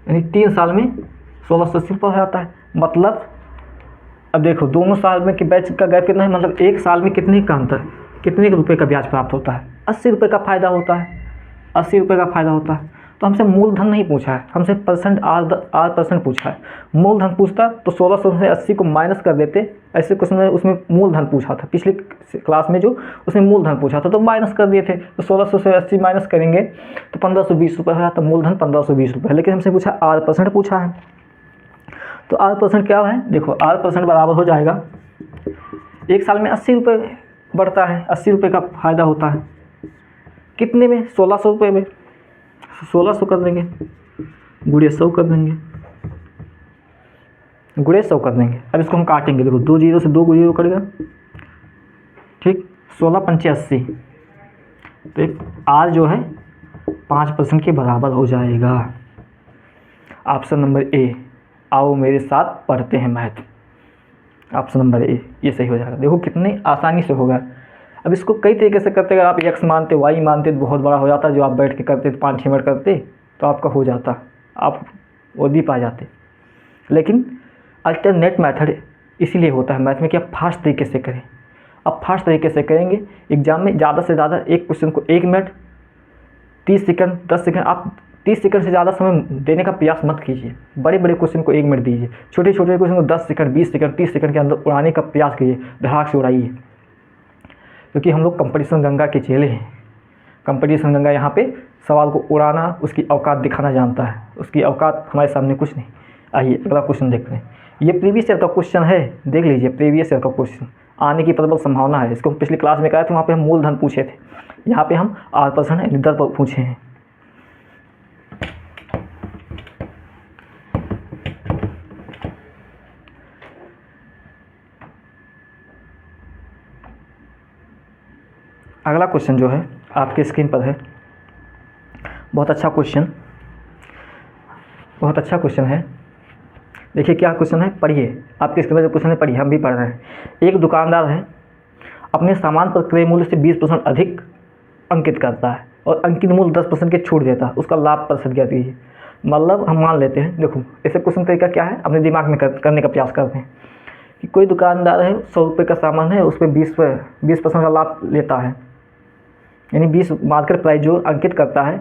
यानी 3 साल में 1680 रुपये हो जाता है। मतलब अब देखो दोनों साल में के बैच का गैप कितना है, मतलब 1 साल में कितने का अंतर, कितने रुपये का ब्याज प्राप्त होता है? 80 रुपये का फ़ायदा होता है, 80 रुपये का फ़ायदा होता है। तो हमसे मूलधन नहीं पूछा है, हमसे % पूछा है। मूलधन पूछता तो 1600 से 80 को माइनस कर देते। ऐसे क्वेश्चन में उसमें मूलधन पूछा था पिछली क्लास में, जो उसमें मूलधन पूछा था तो माइनस कर दिए थे। तो 1600 से 80 माइनस करेंगे तो 1520 रुपये हो जाता, मूलधन 1520 रुपये। लेकिन हमसे पूछा % पूछा है, तो % क्या है? देखो % बराबर हो जाएगा, 1 साल में 80 रुपये बढ़ता है, 80 रुपये का फ़ायदा होता है। कितने में? 1600 रुपये में। 1600 कर देंगे, गुणे 100 कर देंगे, गुणे 100 कर देंगे। अब इसको हम काटेंगे, देखो 2 जीरो से 2 जीरो कटेगा, ठीक। 16 पंचे 80, तो आर जो है 5% के बराबर हो जाएगा। ऑप्शन नंबर ए, आओ मेरे साथ पढ़ते हैं मैथ। ऑप्शन नंबर ए ये सही हो जाएगा। देखो कितने आसानी से होगा। अब इसको कई तरीके से करते, अगर आप x मानते, y मानते तो बहुत बड़ा हो जाता। जो आप बैठ के करते तो 5-6 मिनट करते तो आपका हो जाता, आप वो भी पा जाते। लेकिन अल्टरनेट मेथड इसीलिए होता है मैथ में कि आप फास्ट तरीके से करें। आप फास्ट तरीके से करेंगे, एग्जाम में ज़्यादा से ज़्यादा एक क्वेश्चन को 1 मिनट 30 सेकंड 10 सेकंड, आप 30 सेकंड से ज़्यादा समय देने का प्रयास मत कीजिए। बड़े बड़े क्वेश्चन को 1 मिनट दीजिए, छोटे छोटे क्वेश्चन को 10 सेकंड 20 सेकंड 30 सेकंड के अंदर उड़ाने का प्रयास कीजिए, धड़ाक से उड़ाइए। क्योंकि हम लोग कंपटीशन गंगा के चेले हैं। कंपटीशन गंगा यहाँ पे सवाल को उड़ाना, उसकी औकात दिखाना जानता है। उसकी औकात हमारे सामने कुछ नहीं। आइए अगला क्वेश्चन देखते हैं। ये प्रीवियस ईयर का क्वेश्चन है, देख लीजिए। प्रीवियस ईयर का क्वेश्चन आने की प्रबल संभावना है। इसको हम पिछली क्लास में कराए थे, वहाँ पे हम मूलधन पूछे थे। यहाँ पे हम % दर पर पूछे हैं। अगला क्वेश्चन जो है आपके स्क्रीन पर है, बहुत अच्छा क्वेश्चन है। देखिए क्या क्वेश्चन है, पढ़िए। आपके स्क्रीन पर जो क्वेश्चन है पढ़िए, हम भी पढ़ रहे हैं। एक दुकानदार है, अपने सामान पर क्रय मूल्य से 20% अधिक अंकित करता है और अंकित मूल्य 10% के छूट देता है। उसका लाभ % क्या दीजिए? मतलब हम मान लेते हैं, देखो ऐसे क्वेश्चन तरीका क्या है, अपने दिमाग में करने का प्रयास करते हैं कि कोई दुकानदार है, 100 रुपये का सामान है, उस पर 20% का लाभ लेता है। यानी 20 मार्केट प्राइस जो अंकित करता है,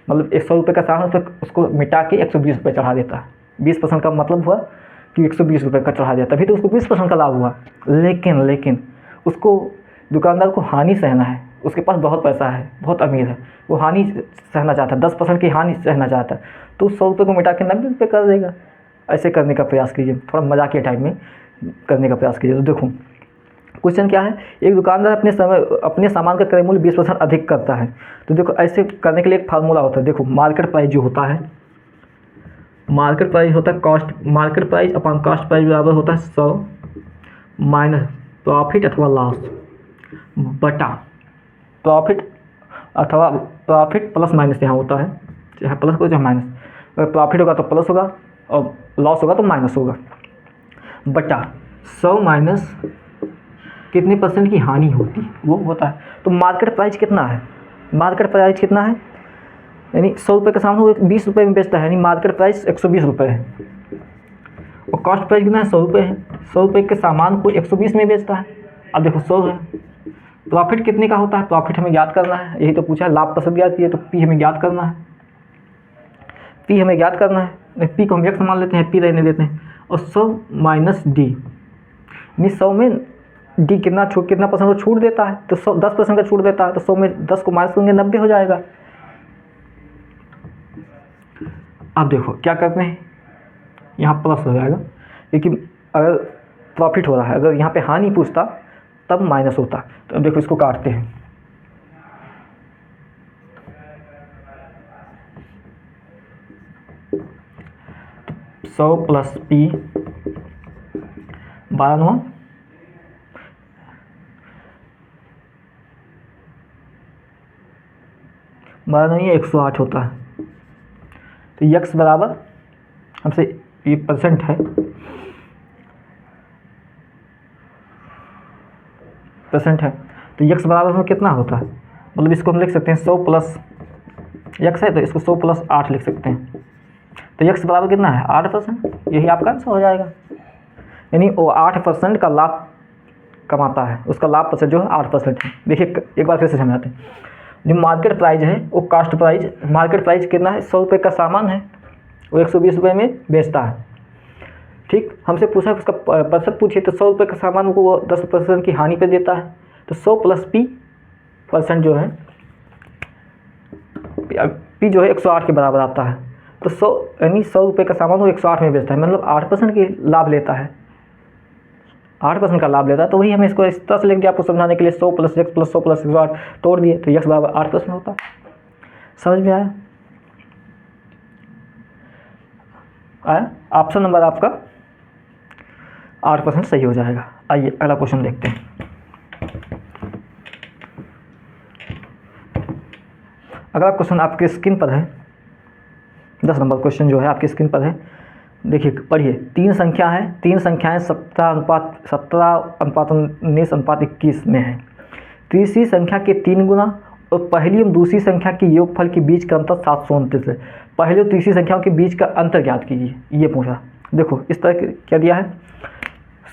मतलब 100 रुपये का सामान, उसको मिटा के 120 रुपये चढ़ा देता है। 20% का मतलब हुआ कि 120 रुपये का चढ़ा दिया, तभी तो उसको 20% का लाभ हुआ। लेकिन उसको दुकानदार को हानि सहना है, उसके पास बहुत पैसा है, बहुत अमीर है, वो हानि सहना चाहता है, 10% की हानि सहना चाहता है, तो 100 रुपये को मिटा के 90 रुपये कर देगा। ऐसे करने का प्रयास कीजिए, थोड़ा मजाकिया टाइप में करने का प्रयास कीजिए। तो देखो क्वेश्चन क्या है, एक दुकानदार अपने सामान का क्रय मूल्य 20% अधिक करता है। तो देखो ऐसे करने के लिए एक फार्मूला होता है। देखो मार्केट प्राइस जो होता है, मार्केट प्राइस होता है cost, market price upon cost price बराबर होता है 100 माइनस प्रॉफिट अथवा लॉस बटा प्रॉफिट अथवा प्रॉफिट प्लस माइनस यहाँ होता है, चाहे प्लस हो चाहे माइनस। अगर प्रॉफिट होगा तो प्लस होगा और लॉस होगा तो माइनस होगा, बटा 100 माइनस कितने % की हानि होती वो होता है। तो मार्केट प्राइस कितना है, मार्केट प्राइस कितना है, यानी 100 रुपये का सामान वो 20 रुपये में बेचता है, यानी मार्केट प्राइस 120 रुपये है। और कॉस्ट प्राइस कितना है, 100 रुपये है। 100 रुपये के सामान को 120 में बेचता है। अब देखो 100 है। प्रॉफिट कितने का होता है, प्रॉफिट हमें ज्ञात करना है, यही तो पूछा है, लाभ प्रतिशत ज्ञात किया, तो पी हमें ज्ञात करना है, पी हमें ज्ञात करना है। पी को हम x मान लेते हैं, पी रहने देते हैं, और 100 माइनस डी, यानी 100 में डी कितना % को छूट देता है, तो 100 10% का छूट देता है, तो 100 में 10 को माइनस करेंगे 90 हो जाएगा। अब देखो क्या करते हैं, यहाँ प्लस हो जाएगा, क्योंकि अगर प्रॉफिट हो रहा है, अगर यहाँ पे हानि पूछता तब माइनस होता। तो अब देखो इसको काटते हैं, तो 100 प्लस पी 12 12 108 होता है। तो यक्स बराबर हमसे ये % है, % है, तो यक्स बराबर में कितना होता है, मतलब इसको हम लिख सकते हैं 100 प्लस यक्स है तो इसको 100 प्लस 8 लिख सकते हैं। तो यक्स बराबर कितना है 8%, यही आपका आंसर हो जाएगा। यानी वो 8% का लाभ कमाता है, उसका लाभ % जो है 8% है। देखिए एक बार फिर से समझाते हैं, जो मार्केट प्राइस है वो कॉस्ट प्राइस, मार्केट प्राइस कितना है, 100 रुपये का सामान है, वो 120 रुपये में बेचता है। ठीक, हमसे पूछा उसका % पूछिए, तो 100 रुपये का सामान को वो 10% की हानि पे देता है। तो 100 प्लस पी % जो है, पी जो है 108 के बराबर आता है। तो 100 यानी 100 रुपये का सामान वो 108 में बेचता है, मतलब 8% की लाभ लेता है, 8% का लाभ लेता है। तो वही हमें इसको इस तरह से लिख दिया आपको समझाने के लिए, 100 प्लस x प्लस 100 प्लस 108 तोड़ दिए, तो x बराबर 8% होता। समझ में आया? ऑप्शन नंबर आपका 8% सही हो जाएगा। आइए अगला क्वेश्चन देखते हैं। अगला क्वेश्चन आपके स्क्रीन पर है, 10 नंबर क्वेश्चन जो है आपकी स्क्रीन पर है। देखिए पढ़िए, 3 संख्या है, 3 संख्याएं 17:19:21 में है। तीसरी संख्या के 3 गुना और पहली एवं दूसरी संख्या के योगफल के बीच का अंतर 729 है। पहली और तीसरी संख्याओं के बीच का अंतर ज्ञात कीजिए, ये पूछा। देखो इस तरह क्या दिया है,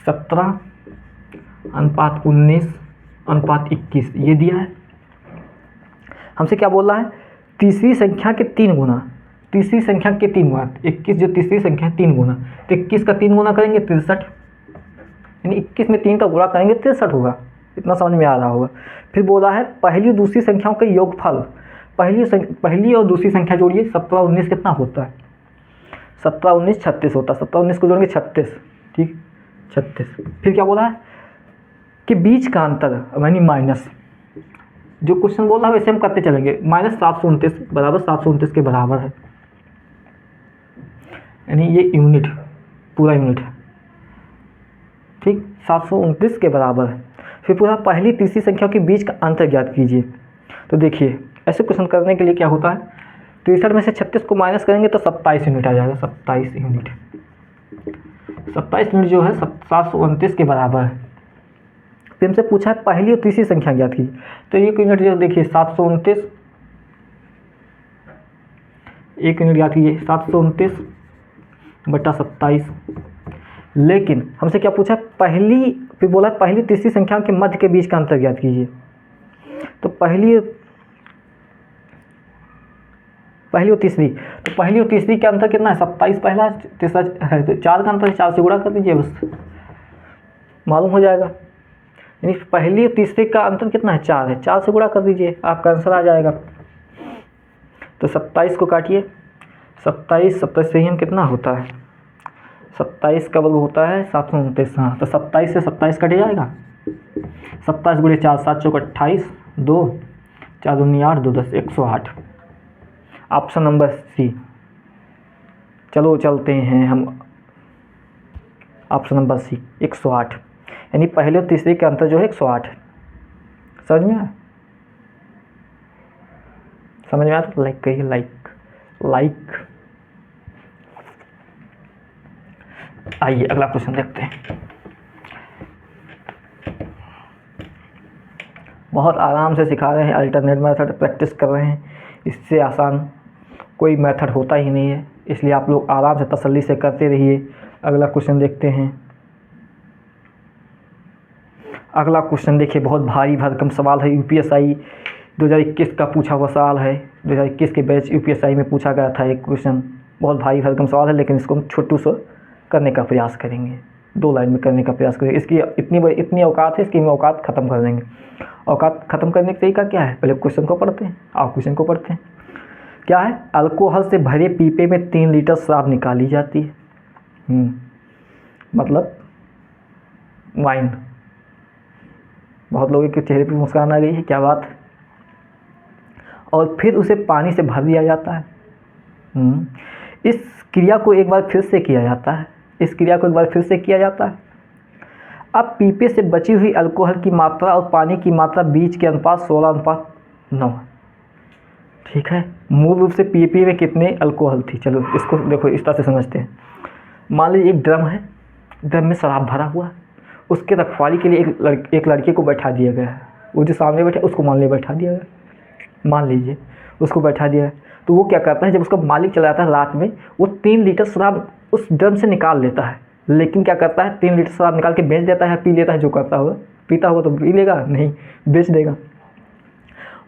17:19:21 ये दिया है। हमसे क्या बोल रहा है, तीसरी संख्या के 3 गुना, तीसरी संख्या के 3 गुना, 21 जो तीसरी संख्या 3 गुना, तो 21 का 3 गुना करेंगे 63, यानी 21 में 3 का गुणा करेंगे 63 होगा। इतना समझ में आ रहा होगा। फिर बोला है पहली और दूसरी संख्याओं का योगफल, पहली और दूसरी संख्या जोड़िए, 17-19 कितना होता है, 17-19 36 होता है, 17-19 को जोड़ेंगे 36, ठीक 36। फिर क्या बोला है कि बीच का अंतर यानी माइनस, जो क्वेश्चन बोल रहा है वैसे हम करते चलेंगे, -729 बराबर 729 के बराबर है, यानी ये यूनिट पूरा यूनिट है, ठीक 729 के बराबर है। फिर पूरा पहली तीसरी संख्या के बीच का अंतर ज्ञात कीजिए। तो देखिए ऐसे क्वेश्चन करने के लिए क्या होता है, 63 में से 36 को माइनस करेंगे तो 27 यूनिट आ जाएगा, 27 यूनिट, 27 यूनिट जो है 729 के बराबर है। फिर हमसे पूछा है पहली और तीसरी संख्या ज्ञात कीजिए, तो एक यूनिट जो देखिए 729, एक यूनिट ज्ञात कीजिए 729 बटा 27। लेकिन हमसे क्या पूछा, पहली, फिर बोला पहली तीसरी संख्या के मध्य के बीच का अंतर ज्ञात कीजिए। तो पहली और तीसरी, तो पहली और तीसरी का अंतर कितना है, 27 पहला, तीसरा है, तो 4 का अंतर है, 4 से गुणा कर दीजिए, बस मालूम हो जाएगा। यानी पहली और तीसरे का अंतर कितना है, 4 है। 4 से गुणा कर दीजिए, आपका आंसर आ जाएगा। तो 27 को काटिए, 27 से ही हम कितना होता है, 27 का वर्ग होता है 729। हाँ, तो 27 से 27 कट जाएगा। 27 गुणे 4, 7 चौक 28, 2 4 दूनी 8, 2 10, 108। Option number C. चलो चलते हैं हम, ऑप्शन नंबर सी 108, यानी पहले और तीसरे के अंतर जो है 108। समझ में आया? समझ में आया तो लाइक कहिए, लाइक। आइए अगला क्वेश्चन देखते हैं। बहुत आराम से सिखा रहे हैं, अल्टरनेट मेथड प्रैक्टिस कर रहे हैं। इससे आसान कोई मेथड होता ही नहीं है, इसलिए आप लोग आराम से तसल्ली से करते रहिए। अगला क्वेश्चन देखते हैं। अगला क्वेश्चन देखिए, बहुत भारी भरकम सवाल है। यूपीएसआई 2021 का पूछा हुआ सवाल है। 2021 के बैच यूपीएसआई में पूछा गया था एक क्वेश्चन। बहुत भारी भरकम सवाल है, लेकिन इसको हम छोटू सा करने का प्रयास करेंगे, 2 लाइन में करने का प्रयास करेंगे। इसकी इतनी औकात है, इसकी हम औकात ख़त्म कर देंगे। औकात ख़त्म करने का तरीका क्या है, पहले क्वेश्चन को पढ़ते हैं। आप क्वेश्चन को पढ़ते हैं। क्या है, अल्कोहल से भरे पीपे में 3 लीटर शराब निकाली जाती है। मतलब वाइन। बहुत लोगों के चेहरे पे मुस्कान आ गई है, क्या बात है। और फिर उसे पानी से भर दिया जाता है। इस क्रिया को एक बार फिर से किया जाता है। अब पीपे से बची हुई अल्कोहल की मात्रा और पानी की मात्रा बीच के अनुपात 16:9। ठीक है, मूल रूप से पीपे में कितने अल्कोहल थी, चलो इसको देखो इस तरह से समझते हैं। मान लीजिए एक ड्रम है, ड्रम में शराब भरा हुआ है। उसके रखवाली के लिए एक लड़के को बैठा दिया गया है। वो जो सामने बैठा उसको बैठा दिया गया, मान लीजिए उसको बैठा दिया है। तो वो क्या करता है, जब उसका मालिक चला जाता है रात में, वो 3 लीटर शराब उस ड्रम से निकाल लेता है। लेकिन क्या करता है, 3 लीटर शराब निकाल के बेच देता है, पी लेता है। जो करता होगा, पीता होगा तो पी लेगा, नहीं बेच देगा।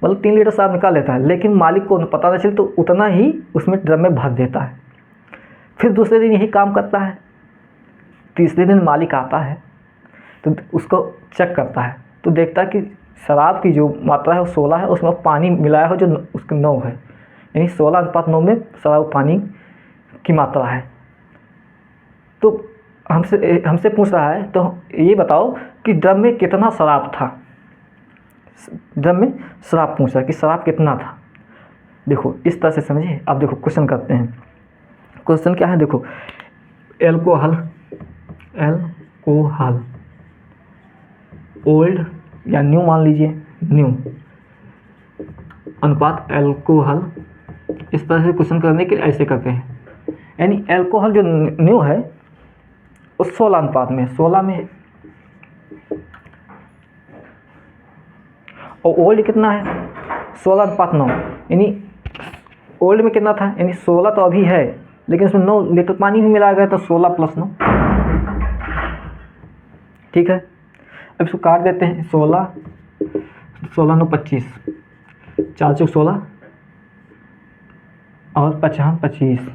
मतलब 3 लीटर शराब निकाल लेता है, लेकिन मालिक को पता नहीं चले तो उतना ही उसमें ड्रम में भर देता है। फिर दूसरे दिन यही काम करता है। तीसरे दिन मालिक आता है तो उसको चेक करता है, तो देखता है कि शराब की जो मात्रा है वो 16 है, उसमें पानी मिलाया हो जो उसके 9 है, यानी 16:9 में शराब पानी की मात्रा है। तो हमसे पूछ रहा है, तो ये बताओ कि ड्रम में कितना शराब था। ड्रम में शराब पूछ रहा है कि शराब कितना था। देखो इस तरह से समझिए। अब देखो क्वेश्चन करते हैं। क्वेश्चन क्या है, देखो एल्कोहल ओल्ड या न्यू मान लीजिए, न्यू अनुपात एल्कोहल। इस तरह से क्वेश्चन करने के लिए ऐसे करते हैं, यानी एल्कोहल जो न्यू है उस 16 अनुपात में, 16 में, और ओल्ड कितना है 16:9, यानी ओल्ड में कितना था, यानी 16 तो अभी है, लेकिन इसमें 9 लीटर पानी भी मिलाया गया, तो 16 + 9। ठीक है, अब इसको काट देते हैं। 16 9 25, 4 चौक 16 और 5 25।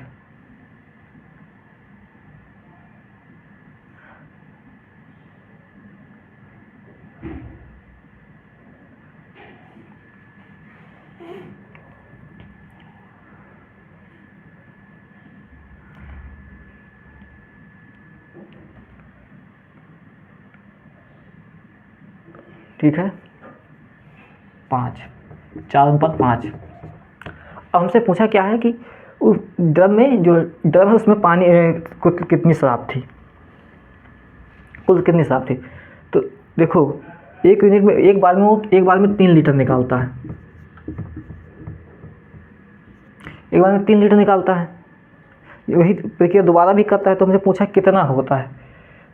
ठीक है, 5, 4:5। अब हमसे पूछा क्या है कि उस ड्रम में, जो ड्रम है उसमें पानी कुल कितनी शराब थी, तो देखो एक यूनिट में एक बार में 3 लीटर निकालता है। एक बार में 3 लीटर निकालता है। वही प्रक्रिया दोबारा भी करता है। तो हमसे पूछा कितना होता है,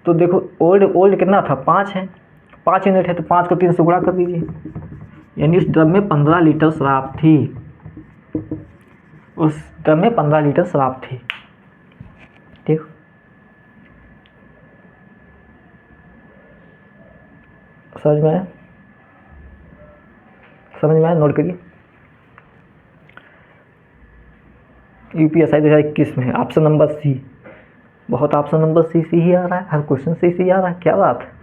तो देखो ओल्ड कितना था, 5 है, 5 यूनिट है, तो 5 को 3 से गुणा कर दीजिए, यानी उस ड्रम में 15 लीटर शराब थी। उस ड्रम में 15 लीटर शराब थी। ठीक, समझ में आया, नोट करिए। यूपीएसआई 2021 में ऑप्शन नंबर सी। बहुत ऑप्शन नंबर सी ही आ रहा है, हर क्वेश्चन सी आ रहा है, क्या बात है।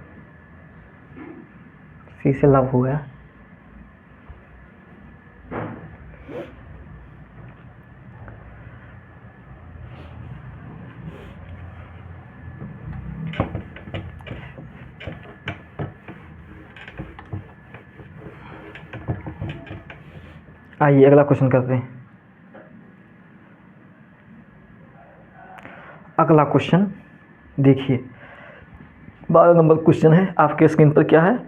सी से लव हो गया। आइए अगला क्वेश्चन करते हैं। अगला क्वेश्चन देखिए, 12 नंबर क्वेश्चन है आपके स्क्रीन पर। क्या है?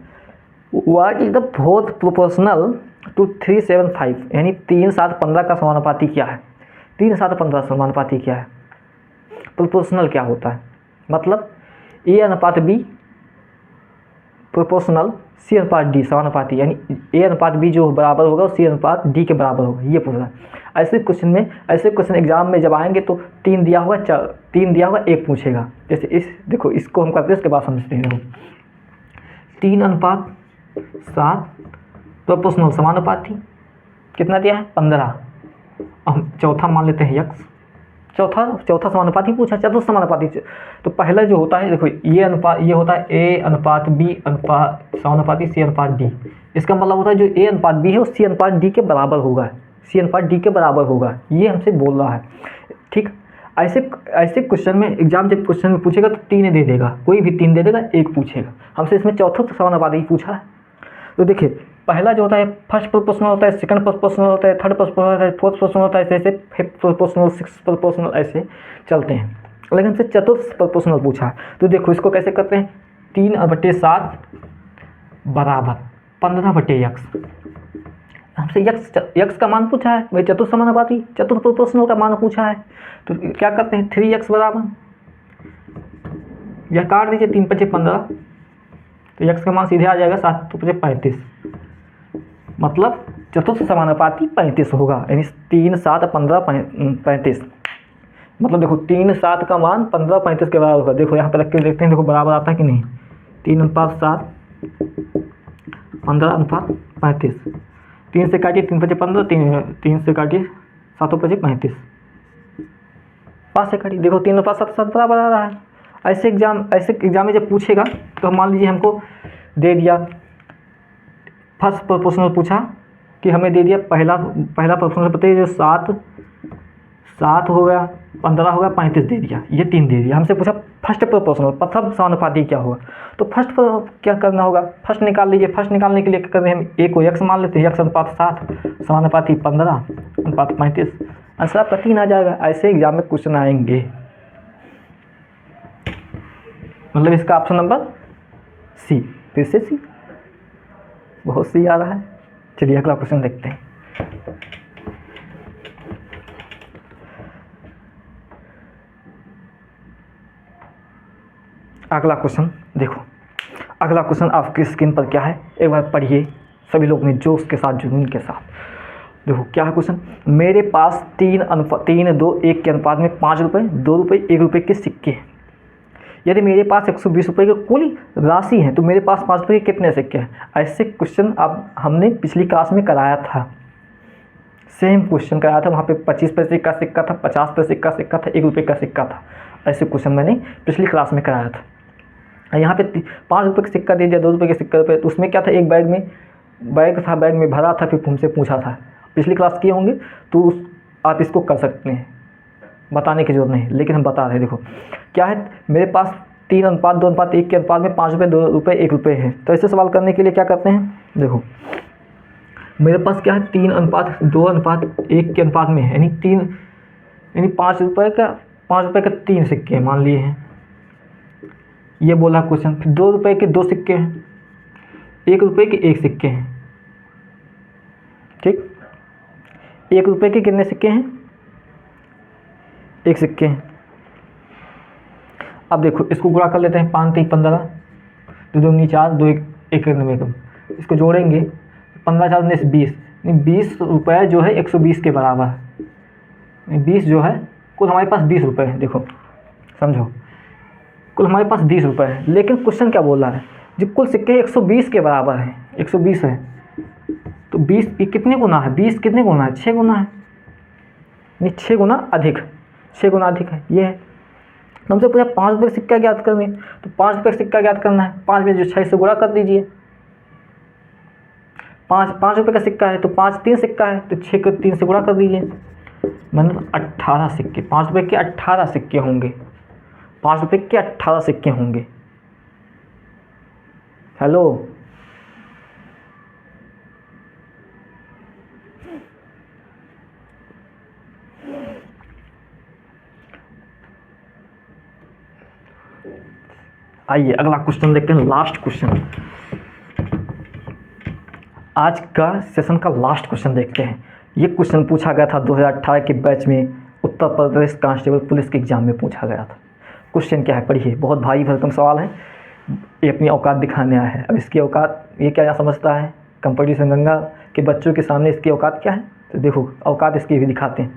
What is the fourth proportional to 375, यानी 3 7 15 का समानुपाती क्या है? 3 7 15 समानुपाती क्या है? प्रोपोर्शनल क्या होता है? मतलब ए अनुपात बी प्रोपोर्शनल सी अनुपात डी समानुपाती, यानी ए अनुपात बी जो बराबर होगा सी अनुपात डी के बराबर होगा, ये पूछ रहा है। ऐसे क्वेश्चन एग्जाम में जब आएंगे तो 3 दिया होगा 1 पूछेगा। जैसे इस देखो, इसको हम करते हैं उसके बाद समझते हैं। देखो 3 अनुपात 7 प्रोपोर्शनल समानुपाती कितना दिया है? 15। हम चौथा मान लेते हैं यक्स। चौथा समानुपाती पूछा, चतुर्थ समानुपाती। तो पहला जो होता है देखो, ये होता है ए अनुपात बी अनुपात समानुपाती सी अनुपात डी। इसका मतलब होता है जो ए अनुपात बी है वो सी अनुपात डी के बराबर होगा, सी अनुपात डी के बराबर होगा, ये हमसे बोल रहा है। ठीक, ऐसे क्वेश्चन में एग्जाम जब क्वेश्चन में पूछेगा तो 3 दे देगा, कोई भी 3 दे देगा, 1 पूछेगा। हमसे इसमें चौथा समानुपाती पूछा है। तो देखिए पहला जो होता है फर्स्ट प्रोपोर्शनल होता है, सेकंड प्रोपोर्शनल होता है, थर्ड प्रोपोर्शनल होता है, फोर्थ प्रोपोर्शनल होता है, ऐसे फिफ्थ प्रोपोर्शनल, सिक्स्थ प्रोपोर्शनल, ऐसे चलते हैं। लेकिन हमसे चतुर्थ प्रोपोर्शनल पूछा है। तो देखो इसको कैसे करते हैं, 3/7 बराबर 15/x। हमसे यक्स का मान पूछा है, वही चतुर्थ समानुपाती चतुर्थ प्रोपोर्शनल का मान पूछा है। तो क्या करते हैं, 3x बराबर, यह काट दीजिए, 3×5 15, तो x का मान सीधे आ जाएगा 7×5 35। मतलब चतुर्थ समानुपाती 35 होगा, यानी 3 7 15 35। मतलब देखो 3 7 का मान 15 35 के बराबर होगा। देखो यहाँ पे रख के देखते हैं, देखो बराबर आता है कि नहीं। 3/7 15/35, 3 से काटिए 3×5 15, 3 से काटिए 7×5 35, 5 से काटिए, देखो 3/7 7 बराबर आ रहा है। ऐसे एग्जाम में जब पूछेगा तो मान लीजिए हमको दे दिया फर्स्ट प्रोपोर्शनल पूछा कि हमें दे दिया पहला प्रोपोर्शनल बताइए जो 7 हो गया, 15 हो गया, 35 दे दिया, ये 3 दे दिया। हमसे पूछा फर्स्ट प्रोपोर्शनल प्रथम समानुपाती क्या होगा। तो फर्स्ट पर क्या करना होगा, फर्स्ट निकाल लीजिए। फर्स्ट निकालने के लिए क्या करते हैं, हम ए को x मान लेते हैं, x अनुपात 7 समानुपाती 15 अनुपात 35, आंसर आपका 3 आ जाएगा। ऐसे एग्जाम में क्वेश्चन आएंगे। मतलब इसका ऑप्शन नंबर सी, फिर से सी, बहुत सी आ रहा है। चलिए अगला क्वेश्चन देखते हैं। अगला क्वेश्चन देखो, अगला क्वेश्चन आपकी स्क्रीन पर क्या है, एक बार पढ़िए सभी लोग ने जोश के साथ, जुनून के साथ। देखो क्या है क्वेश्चन, मेरे पास 3 2 1 के अनुपात में 5 रुपये 2 रुपये 1 रुपये के सिक्के हैं। यदि मेरे पास 120 रुपये की कुल राशि है तो मेरे पास 5 रुपये के कितने सिक्के हैं। ऐसे क्वेश्चन अब हमने पिछली क्लास में कराया था, सेम क्वेश्चन कराया था। वहाँ पे 25 पैसे का सिक्का था, 50 पैसे का सिक्का था, 1 रुपये का सिक्का था। ऐसे क्वेश्चन मैंने पिछली क्लास में कराया था। यहाँ पे 5 रुपये का सिक्का दे दिया, 2 रुपये के सिक्का रुपये, तो उसमें क्या था, एक बैग में भरा था, फिर तुमसे पूछा था। पिछली क्लास किए होंगे तो आप इसको कर सकते हैं, बताने की जरूरत नहीं, लेकिन हम बता रहे हैं। देखो क्या है, मेरे पास 3:2:1 के अनुपात में 5 रुपये 2 रुपये 1 रुपये है। तो ऐसे सवाल करने के लिए क्या करते हैं, देखो मेरे पास क्या है, 3:2:1 के अनुपात में है, यानी 5 रुपये का 3 सिक्के मान लिए हैं, ये बोला क्वेश्चन। फिर 2 रुपये के 2 सिक्के हैं, 1 रुपये के 1 सिक्के हैं। ठीक, 1 रुपये के कितने सिक्के हैं, 1 सिक्के हैं। अब देखो इसको गुणा कर लेते हैं, 5 3 15, 2 2 4, 2 1 1, इसको जोड़ेंगे 15 4 19 20, 20 रुपये जो है 120 के बराबर है। 20 जो है कुल हमारे पास 20 रुपये है। देखो समझो, कुल हमारे पास 20 रुपये है, लेकिन क्वेश्चन क्या बोल रहा है, जो कुल सिक्के 120 के बराबर है, 120 है, तो 20 कितने गुना है, 20 कितने गुना है, 6 गुना है, नहीं 6 गुना अधिक, 6 गुना अधिक है, ये है। तो हमसे पूछा 5 रुपये का सिक्का ज्ञात करने, तो 5 रुपये का सिक्का ज्ञात करना है, 5 में जो 6 से गुणा कर दीजिए, पाँच रुपये का सिक्का है तो 5 3 सिक्का है तो 6 को 3 से गुणा कर दीजिए, मतलब 18 सिक्के। 5 रुपये के 18 सिक्के होंगे, 5 रुपये के 18 सिक्के होंगे। हेलो, आइए अगला क्वेश्चन देखते हैं, लास्ट क्वेश्चन, आज का सेशन का लास्ट क्वेश्चन देखते हैं। ये क्वेश्चन पूछा गया था 2018 के बैच में, उत्तर प्रदेश कांस्टेबल पुलिस के एग्जाम में पूछा गया था। क्वेश्चन क्या है पढ़िए, बहुत भारी भरकम सवाल है, ये अपनी औकात दिखाने आया है। अब इसकी औकात ये क्या समझता है, कंपटीशन गंगा के बच्चों के सामने इसकी औकात क्या है, तो देखो औकात इसकी भी दिखाते हैं।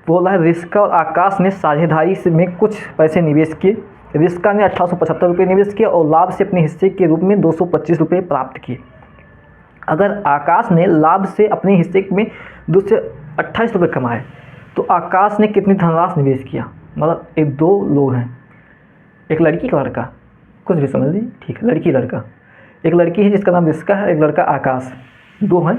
बोला है रिस्का और आकाश ने साझेदारी में कुछ पैसे निवेश किए। रिस्का ने 1875 रुपये निवेश किए और लाभ से अपने हिस्से के रूप में 225 रुपये प्राप्त किए। अगर आकाश ने लाभ से अपने हिस्से में 228 रुपये कमाए तो आकाश ने कितनी धनराशि निवेश किया। मतलब एक दो लोग हैं, एक लड़की का लड़का, कुछ भी समझ लीजिए, ठीक है, लड़की लड़का, एक लड़की है जिसका नाम रिस्का है, एक लड़का आकाश, दो हैं।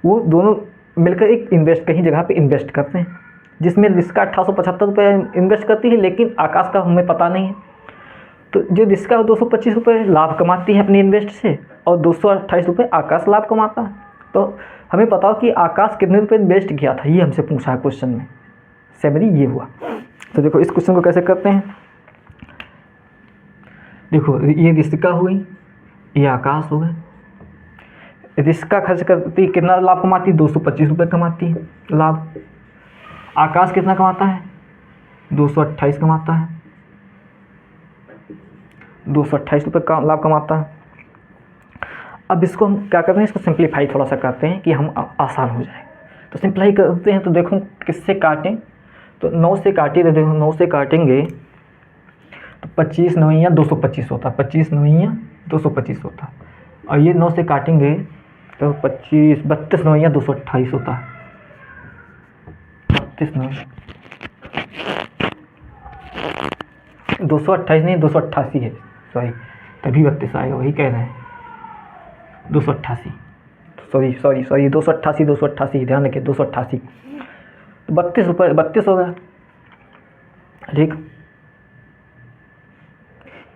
वो दोनों मिलकर एक कहीं जगह पे इन्वेस्ट करते हैं, जिसमें रिस्का 1875 रुपये इन्वेस्ट करती है, लेकिन आकाश का हमें पता नहीं है। तो जो रिस्का 225 रुपये लाभ कमाती है अपनी इन्वेस्ट से और 228 रुपये आकाश लाभ कमाता है। तो हमें बताओ कि आकाश कितने रुपये इन्वेस्ट किया था, ये हमसे पूछा है क्वेश्चन में। समरी ये हुआ। तो देखो इस क्वेश्चन को कैसे करते हैं, देखो ये रिस्का हुई, ये आकाश हो गए। रिस्का खर्च करती कितना लाभ कमाती, 225 रुपये कमाती है लाभ। आकाश कितना कमाता है, 228 कमाता है, 228 रुपये का लाभ कमाता है। अब इसको हम क्या करते हैं, इसको सिंप्लीफाई थोड़ा सा करते हैं कि हम आसान हो जाए। तो सिंप्लीफाई करते हैं, तो देखो किससे काटें, तो 9 से काटिए, तो देखो 9 से काटेंगे तो 25 नवैया 225 होता है, 25 नवैया 225 होता है। और ये 9 से काटेंगे तो 32 नवैया 228 होता है, 32 नवैया 228 नहीं 288 है, सॉरी, तभी 32 आएगा, वही कह रहे हैं 288, सॉरी 288 ध्यान रखिए 288। तो 32 रुपये 32 होगा, ठीक।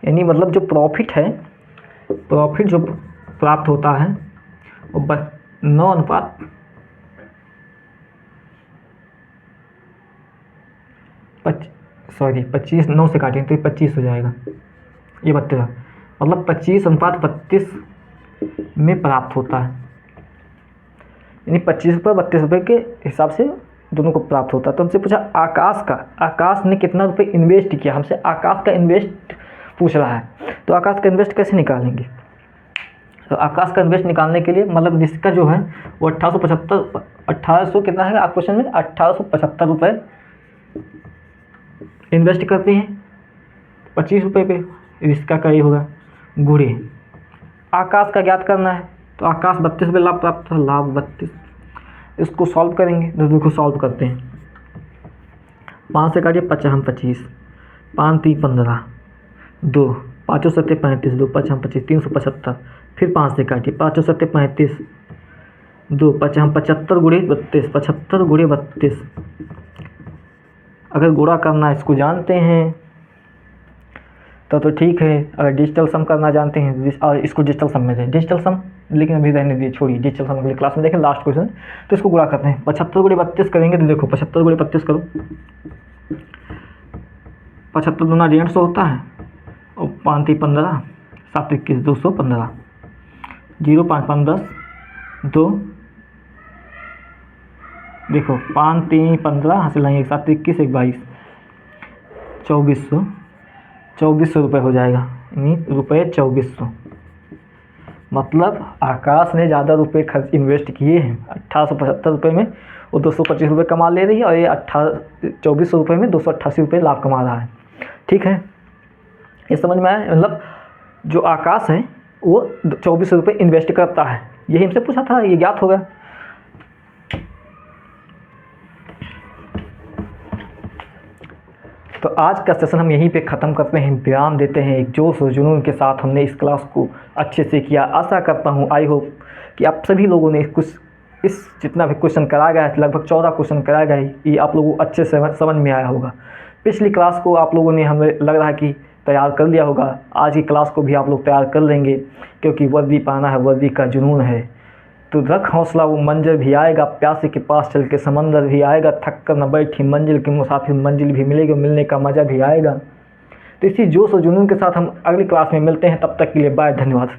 यानी मतलब जो प्रॉफिट है, प्रॉफिट जो प्राप्त होता है वो 9 अनुपात 25 9 से काटेंगे तो 25 हो जाएगा, ये 32, मतलब 25 अनुपात 32 में प्राप्त होता है। यानी 25 रुपये 32 रुपये के हिसाब से दोनों को प्राप्त होता है। तो हमसे पूछा आकाश ने कितना रुपये इन्वेस्ट किया, हमसे आकाश का इन्वेस्ट पूछ रहा है। तो आकाश का इन्वेस्ट कैसे निकालेंगे, तो आकाश का इन्वेस्ट निकालने के लिए मतलब जिसका जो है वो 1800 कितना है आप क्वेश्चन में, 1875 रुपये इन्वेस्ट करते हैं 25 रुपये पे, इसका का ये होगा गुणे आकाश का ज्ञात करना है। तो आकाश 32 रुपये लाभ प्राप्त था, लाभ 32, इसको सॉल्व करेंगे तो देखो सॉल्व करते हैं। 5 से काटिए 5 25, 5 3 15, 2 5 7 35, 2 5 25 375, फिर 5 से काटिए 5 7 35, 2 5 75 गुणे 32, 75 गुणे 32। अगर गुणा करना इसको जानते हैं तो ठीक है, अगर डिजिटल सम करना जानते हैं और इसको डिजिटल सम में दें, डिजिटल सम, लेकिन अभी रहने दीजिए, छोड़िए डिजिटल सम अगली क्लास में देखें, लास्ट क्वेश्चन। तो इसको गुणा करते हैं, 75 गुणे 32 करेंगे तो देखो 75 गुणे 32 करो, 75 दूना 150 होता है और 5 3 15, 7 21 215, 0 5 5 10, 2 देखो 5 3 15 हासिल लाएंगे, 7 21 1 22, 2400 रुपये हो जाएगा, यानी रुपये 2400। मतलब आकाश ने ज़्यादा रुपये खर्च इन्वेस्ट किए हैं, 1875 रुपये में वो 225 रुपये कमा ले रही है और ये 2400 रुपये में 288 रुपये लाभ कमा रहा है। ठीक है, ये समझ में आया। मतलब जो आकाश है वो 2400 रुपये इन्वेस्ट करता है, यही हमसे पूछा था, ये ज्ञात होगा। तो आज का सेशन हम यहीं पे ख़त्म करते हैं, विराम देते हैं। एक जोश और जुनून के साथ हमने इस क्लास को अच्छे से किया। आशा करता हूँ, आई होप कि आप सभी लोगों ने कुछ इस जितना भी क्वेश्चन कराया गया है, लगभग 14 क्वेश्चन कराया गया है, ये आप लोगों को अच्छे से समझ में आया होगा। पिछली क्लास को आप लोगों ने, हमें लग रहा है कि तैयार कर लिया होगा। आज की क्लास को भी आप लोग तैयार कर लेंगे, क्योंकि वर्दी पाना है, वर्दी का जुनून है। तो रख हौसला, वो मंजर भी आएगा, प्यासे के पास चल के समंदर भी आएगा, थक कर न बैठी मंजिल के मुसाफिर, मंजिल भी मिलेगी, मिलने का मज़ा भी आएगा। तो इसी जोश और जुनून के साथ हम अगली क्लास में मिलते हैं। तब तक के लिए बाय, धन्यवाद।